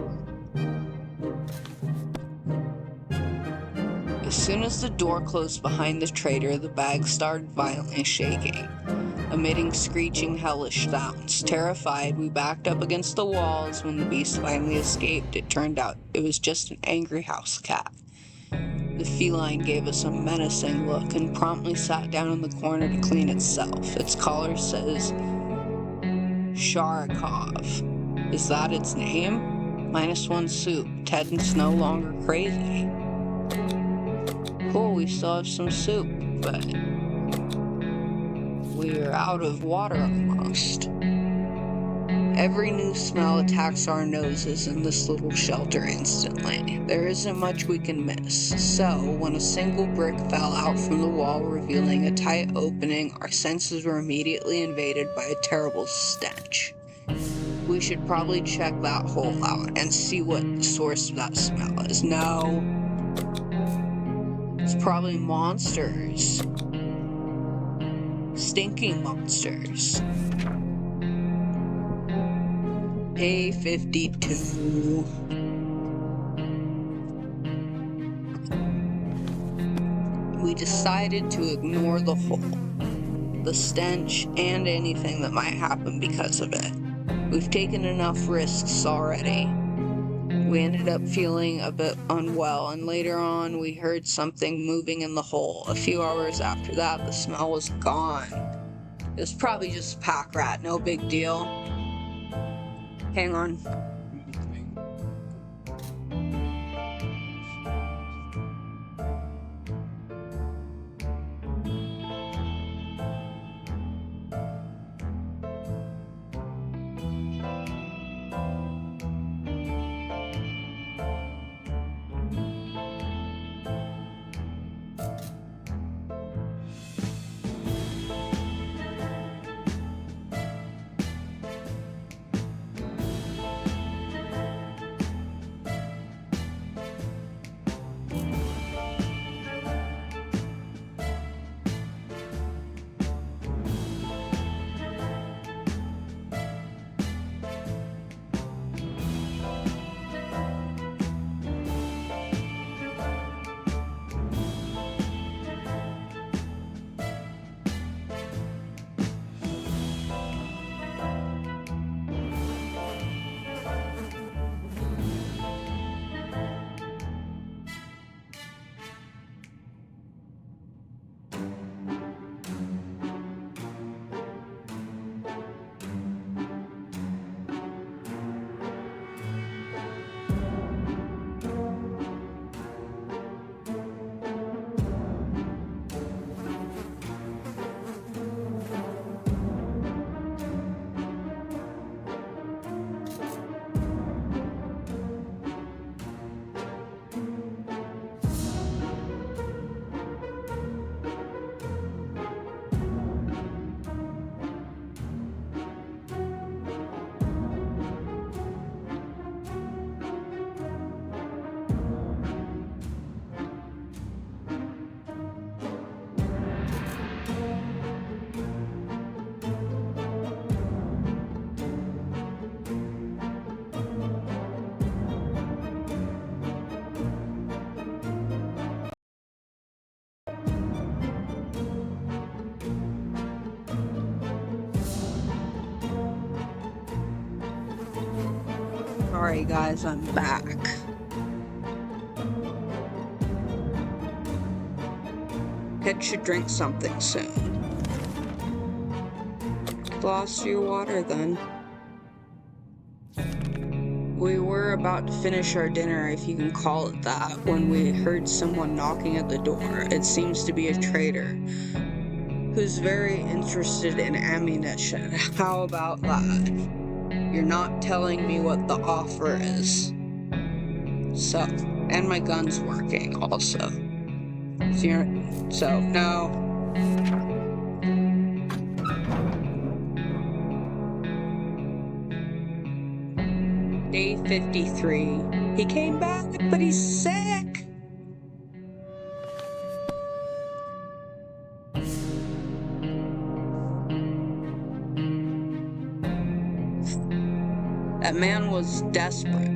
As soon as the door closed behind the trader, the bag started violently shaking, emitting screeching, hellish sounds. Terrified, we backed up against the walls. When the beast finally escaped, it turned out it was just an angry house cat. The feline gave us a menacing look and promptly sat down in the corner to clean itself. Its collar says Sharkov. Is that its name? -1 soup. Ted's no longer crazy. Cool, we still have some soup, but we're out of water almost. Every new smell attacks our noses in this little shelter instantly. There isn't much we can miss. So, when a single brick fell out from the wall, revealing a tight opening, our senses were immediately invaded by a terrible stench. We should probably check that hole out and see what the source of that smell is. No. It's probably monsters. Stinking monsters. Day 52. We decided to ignore the hole, the stench, and anything that might happen because of it. We've taken enough risks already. We ended up feeling a bit unwell, and later on we heard something moving in the hole. A few hours after that, the smell was gone. It was probably just a pack rat, no big deal. Hang on. Alright guys, I'm back. Ted should drink something soon. Lost your water then. We were about to finish our dinner, if you can call it that, when we heard someone knocking at the door. It seems to be a trader who's very interested in ammunition. How about that? You're not telling me what the offer is. So, and my gun's working also. So, no. Day 53. He came back, but he's sick. That man was desperate.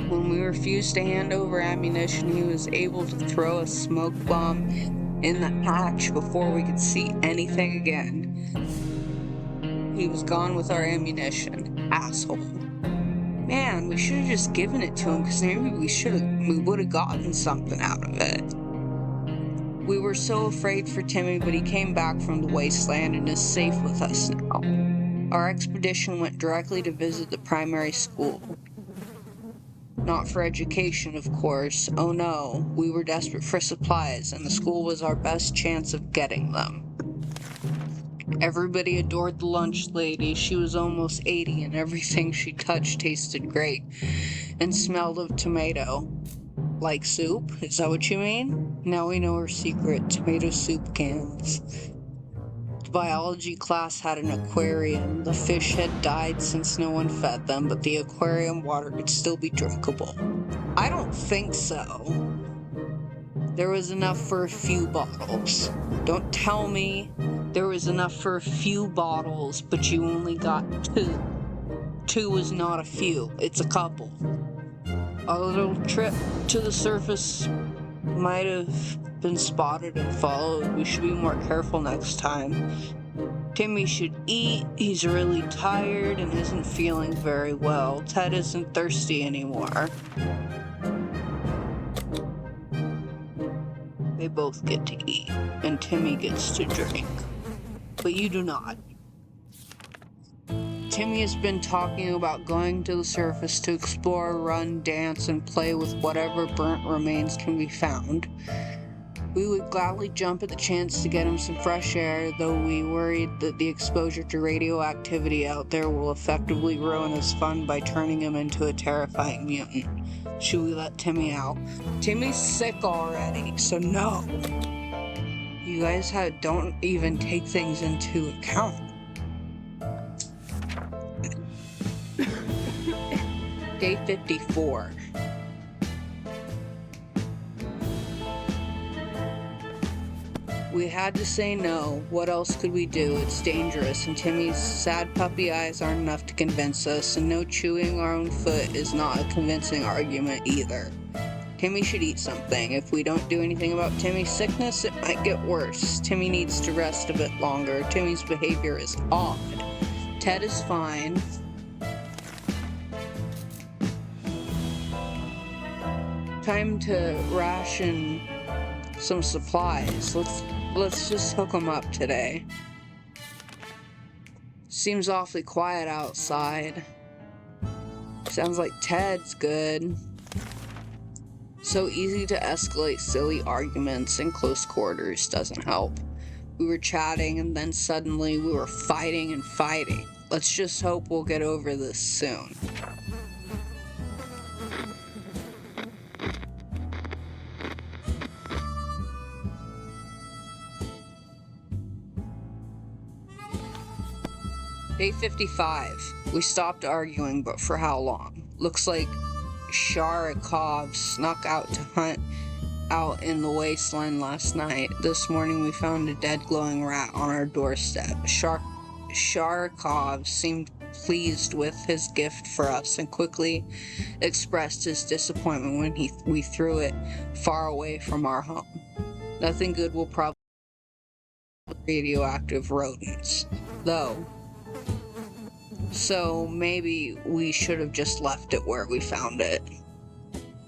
When we refused to hand over ammunition, he was able to throw a smoke bomb in the hatch before we could see anything again. He was gone with our ammunition. Asshole. Man, we should have just given it to him, because maybe we would have gotten something out of it. We were so afraid for Timmy, but he came back from the wasteland and is safe with us now. Our expedition went directly to visit the primary school. Not for education, of course. Oh no, we were desperate for supplies, and the school was our best chance of getting them. Everybody adored the lunch lady. She was almost 80, and everything she touched tasted great and smelled of tomato. Like soup? Is that what you mean? Now we know her secret: tomato soup cans. The biology class had an aquarium. The fish had died since no one fed them, but the aquarium water could still be drinkable. I don't think so. There was enough for a few bottles. Don't tell me there was enough for a few bottles, but you only got 2. 2 is not a few, it's a couple. A little trip to the surface might have been spotted and followed. We should be more careful next time. Timmy should eat. He's really tired and isn't feeling very well. Ted isn't thirsty anymore. They both get to eat, and Timmy gets to drink. But you do not. Timmy has been talking about going to the surface to explore, run, dance, and play with whatever burnt remains can be found. We would gladly jump at the chance to get him some fresh air, though we worried that the exposure to radioactivity out there will effectively ruin his fun by turning him into a terrifying mutant. Should we let Timmy out? Timmy's sick already, so no. You guys don't even take things into account. Day 54. We had to say no. What else could we do? It's dangerous, and Timmy's sad puppy eyes aren't enough to convince us, and no chewing our own foot is not a convincing argument either. Timmy should eat something. If we don't do anything about Timmy's sickness, it might get worse. Timmy needs to rest a bit longer. Timmy's behavior is odd. Ted is fine. Time to ration some supplies. Let's just hook them up today. Seems awfully quiet outside. Sounds like Ted's good. So easy to escalate silly arguments in close quarters doesn't help. We were chatting and then suddenly we were fighting and fighting. Let's just hope we'll get over this soon. Day 55. We stopped arguing, but for how long? Looks like Sharikov snuck out to hunt out in the wasteland last night. This morning we found a dead glowing rat on our doorstep. Sharikov seemed pleased with his gift for us and quickly expressed his disappointment when we threw it far away from our home. Nothing good will probably radioactive rodents, though. So maybe we should have just left it where we found it.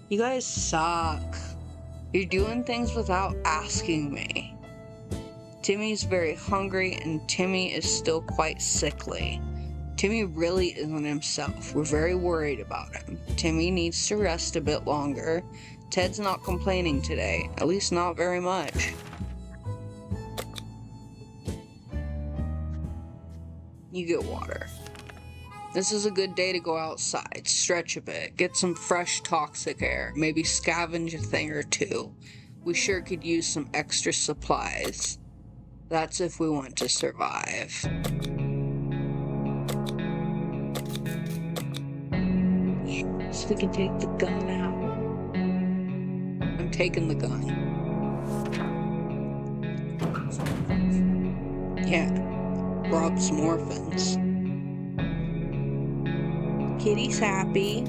You guys suck. You're doing things without asking me. Timmy's very hungry and Timmy is still quite sickly. Timmy really isn't himself. We're very worried about him. Timmy needs to rest a bit longer. Ted's not complaining today, at least not very much. You get water. This is a good day to go outside, stretch a bit, get some fresh toxic air, maybe scavenge a thing or two. We sure could use some extra supplies. That's if we want to survive. So we can take the gun out. I'm taking the gun. Yeah, rob some orphans. Kitty's happy.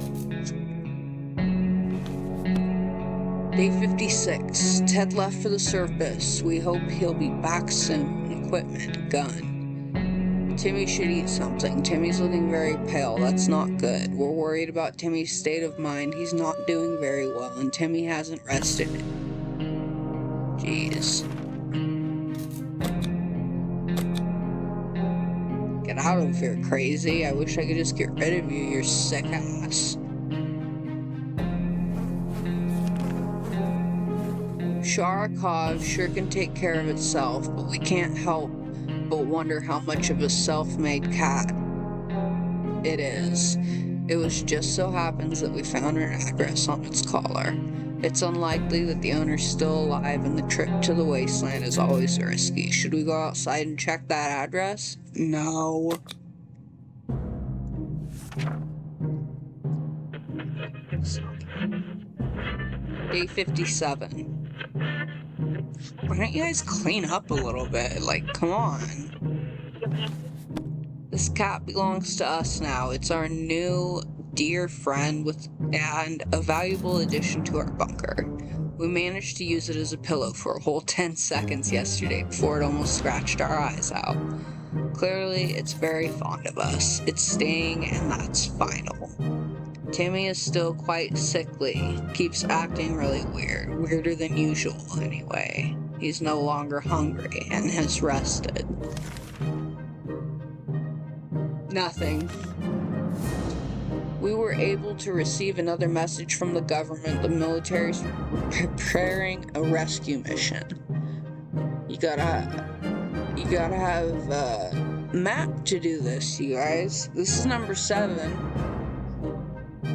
Day 56. Ted left for the surface. We hope he'll be back soon. Equipment, gun. Timmy should eat something. Timmy's looking very pale. That's not good. We're worried about Timmy's state of mind. He's not doing very well, and Timmy hasn't rested. Jeez. Get out of here, crazy. I wish I could just get rid of you, your sick ass. Sharakov sure can take care of itself, but we can't help but wonder how much of a self-made cat it is. It was just so happens that we found an address on its collar. It's unlikely that the owner's still alive, and the trip to the wasteland is always risky. Should we go outside and check that address? No. Day 57. Why don't you guys clean up a little bit? Like, come on. This cat belongs to us now. It's our new dear friend and a valuable addition to our bunker. We managed to use it as a pillow for a whole 10 seconds yesterday before it almost scratched our eyes out. Clearly, it's very fond of us. It's staying, and that's final. Timmy is still quite sickly, keeps acting really weird, weirder than usual anyway. He's no longer hungry and has rested. Nothing. We were able to receive another message from the government. The military's preparing a rescue mission. You gotta have a map to do this, you guys. This is number 7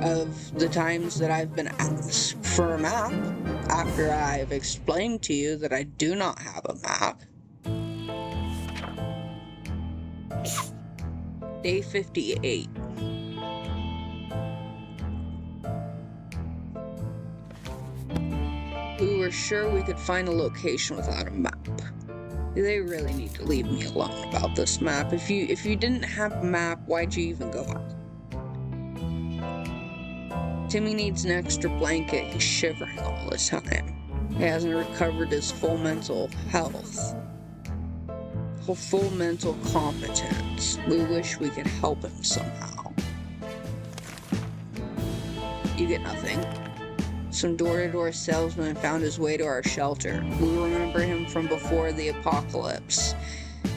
of the times that I've been asked for a map after I've explained to you that I do not have a map. Day 58. We were sure we could find a location without a map. They really need to leave me alone about this map. If you didn't have a map, why'd you even go out? Timmy needs an extra blanket. He's shivering all the time. He hasn't recovered his full mental health. Full mental competence. We wish we could help him somehow. You get nothing. Some door-to-door salesman found his way to our shelter. We remember him from before the apocalypse.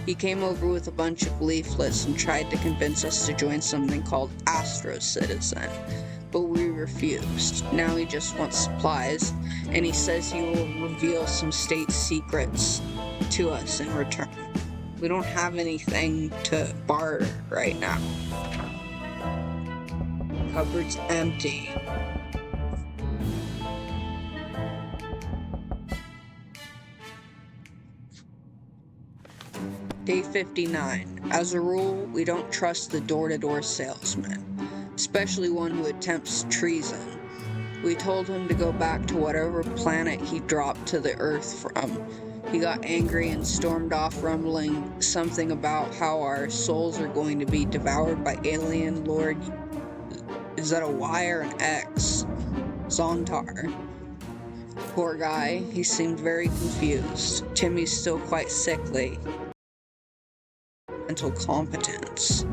He came over with a bunch of leaflets and tried to convince us to join something called Astro Citizen, but we refused. Now he just wants supplies, and he says he will reveal some state secrets to us in return. We don't have anything to barter right now. Cupboard's empty. Day 59. As a rule, we don't trust the door-to-door salesman, especially one who attempts treason. We told him to go back to whatever planet he dropped to the Earth from. He got angry and stormed off, rumbling something about how our souls are going to be devoured by alien lord... Is that a Y or an X? Zontar. Poor guy, he seemed very confused. Timmy's still quite sickly. Mental competence.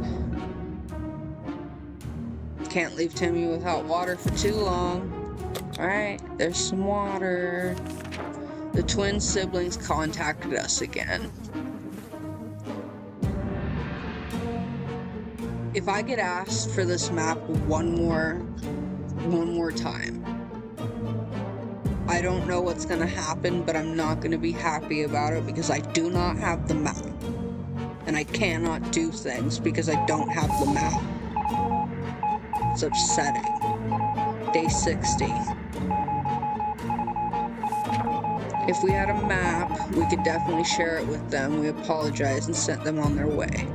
Can't leave Timmy without water for too long. Alright, there's some water. The twin siblings contacted us again. If I get asked for this map one more time, I don't know what's gonna happen, but I'm not gonna be happy about it because I do not have the map. And I cannot do things because I don't have the map. It's upsetting. Day 60. If we had a map, we could definitely share it with them. We apologized and sent them on their way.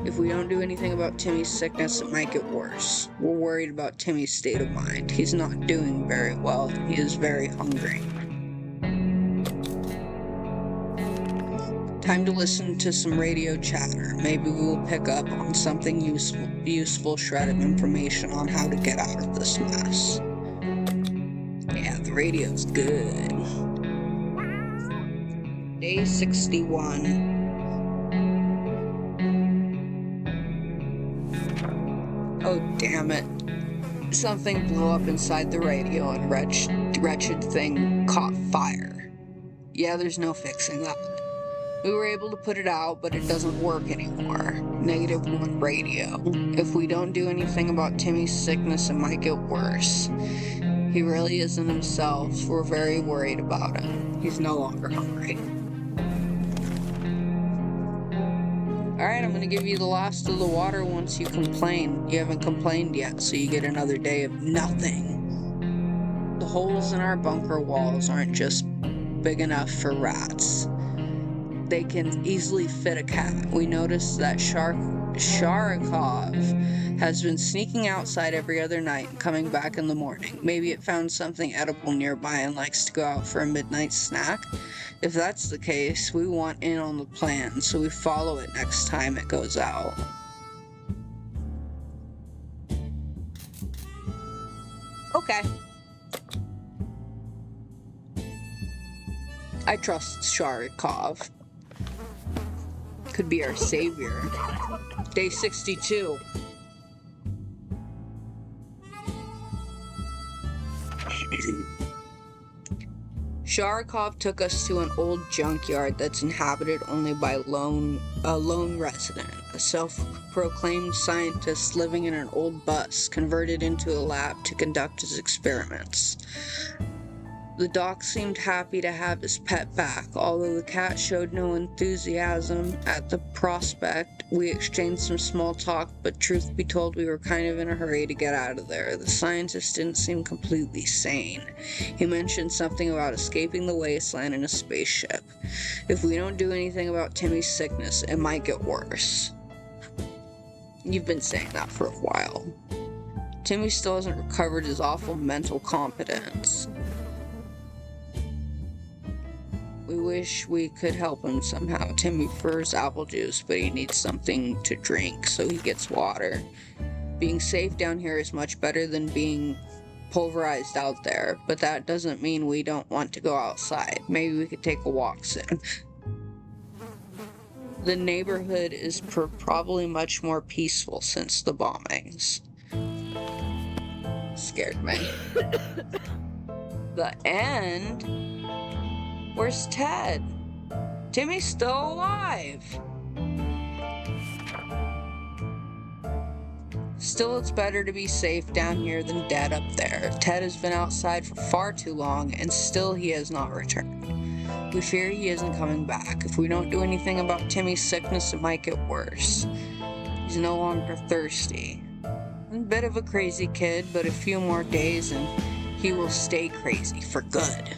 If we don't do anything about Timmy's sickness, it might get worse. We're worried about Timmy's state of mind. He's not doing very well. He is very hungry. Time to listen to some radio chatter. Maybe we will pick up on something useful shred of information on how to get out of this mess. Yeah, the radio's good. Day 61. Oh, damn it. Something blew up inside the radio and wretched thing caught fire. Yeah, there's no fixing that. We were able to put it out, but it doesn't work anymore. -1 radio. If we don't do anything about Timmy's sickness, it might get worse. He really isn't himself. We're very worried about him. He's no longer hungry. Alright, I'm gonna give you the last of the water once you complain. You haven't complained yet, so you get another day of nothing. The holes in our bunker walls aren't just big enough for rats. They can easily fit a cat. We noticed that Sharikov has been sneaking outside every other night and coming back in the morning. Maybe it found something edible nearby and likes to go out for a midnight snack. If that's the case, we want in on the plan, so we follow it next time it goes out. Okay. I trust Sharikov. Could be our savior. Day 62. Sharikov took us to an old junkyard that's inhabited only by a lone resident, a self-proclaimed scientist living in an old bus converted into a lab to conduct his experiments. The doc seemed happy to have his pet back, although the cat showed no enthusiasm at the prospect. We exchanged some small talk, but truth be told, we were kind of in a hurry to get out of there. The scientist didn't seem completely sane. He mentioned something about escaping the wasteland in a spaceship. If we don't do anything about Timmy's sickness, it might get worse. You've been saying that for a while. Timmy still hasn't recovered his awful mental competence. We wish we could help him somehow. Timmy prefers apple juice, but he needs something to drink, so he gets water. Being safe down here is much better than being pulverized out there, but that doesn't mean we don't want to go outside. Maybe we could take a walk soon. The neighborhood is probably much more peaceful since the bombings. Scared me. The end? Where's Ted? Timmy's still alive. Still, it's better to be safe down here than dead up there. Ted has been outside for far too long, and still he has not returned. We fear he isn't coming back. If we don't do anything about Timmy's sickness, it might get worse. He's no longer thirsty. A bit of a crazy kid, but a few more days and he will stay crazy for good.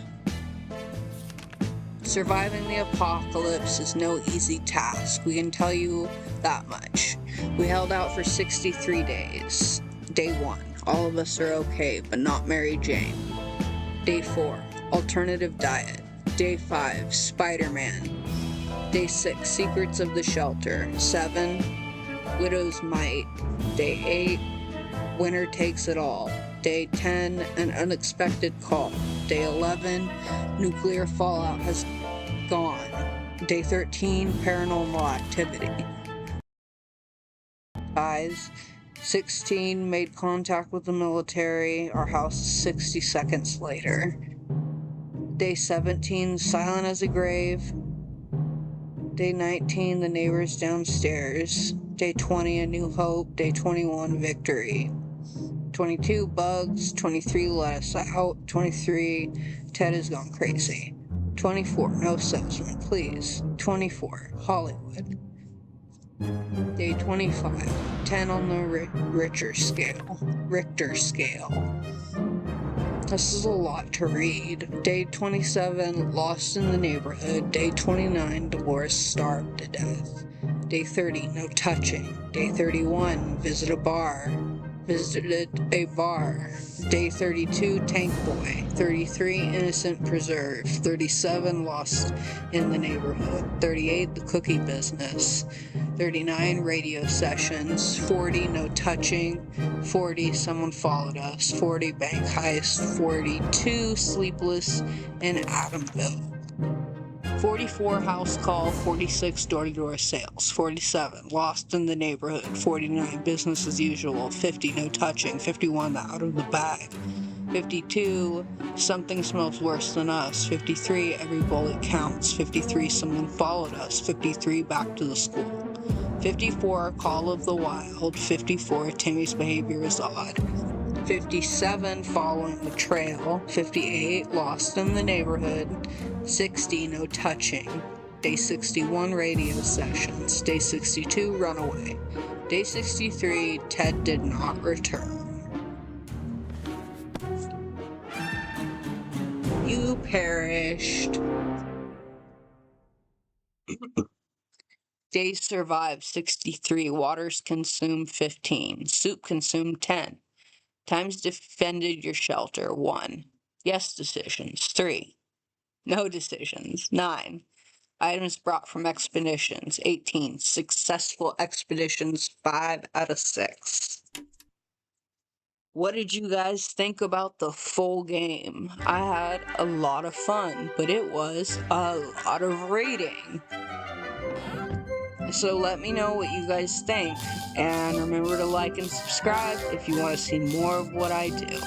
Surviving the apocalypse is no easy task, we can tell you that much. We held out for 63 days. Day 1, all of us are okay, but not Mary Jane. Day 4, alternative diet. Day 5, Spider-Man. Day 6, secrets of the shelter. 7, widow's mite. Day 8, winter takes it all. Day 10, an unexpected call. Day 11, nuclear fallout has gone. Day 13, paranormal activity. Guys, 16, made contact with the military. Our house is 60 seconds later. Day 17, silent as a grave. Day 19, the neighbors downstairs. Day 20, a new hope. Day 21, victory. 22, bugs. 23, let us out. 23, Ted has gone crazy. 24, no salesman, please. 24, Hollywood. Day 25, 10 on the Richter scale. This is a lot to read. Day 27, lost in the neighborhood. Day 29, Dolores starved to death. Day 30, no touching. Day 31, visited a bar. Day 32, tank boy. 33, innocent preserved. 37, lost in the neighborhood. 38, the cookie business. 39, radio sessions. 40, no touching. 40, someone followed us. 40, bank heist. 42, sleepless in Adamville. 44, house call. 46, door-to-door sales. 47, lost in the neighborhood. 49, business as usual. 50, no touching. 51, the out of the bag. 52, something smells worse than us. 53, every bullet counts. 53, someone followed us. 53, back to the school. 54, call of the wild. 54, Timmy's behavior is odd. 57, following the trail. 58, lost in the neighborhood. 60, no touching. Day 61, radio sessions. Day 62, runaway. Day 63, Ted did not return. You perished. Days survived 63, waters consumed 15, soup consumed 10. Times defended your shelter 1. Yes decisions 3. No decisions 9. Items brought from expeditions 18. Successful expeditions 5 out of 6. What did you guys think about the full game? I had a lot of fun, but it was a lot of reading. So let me know what you guys think, and remember to like and subscribe if you want to see more of what I do.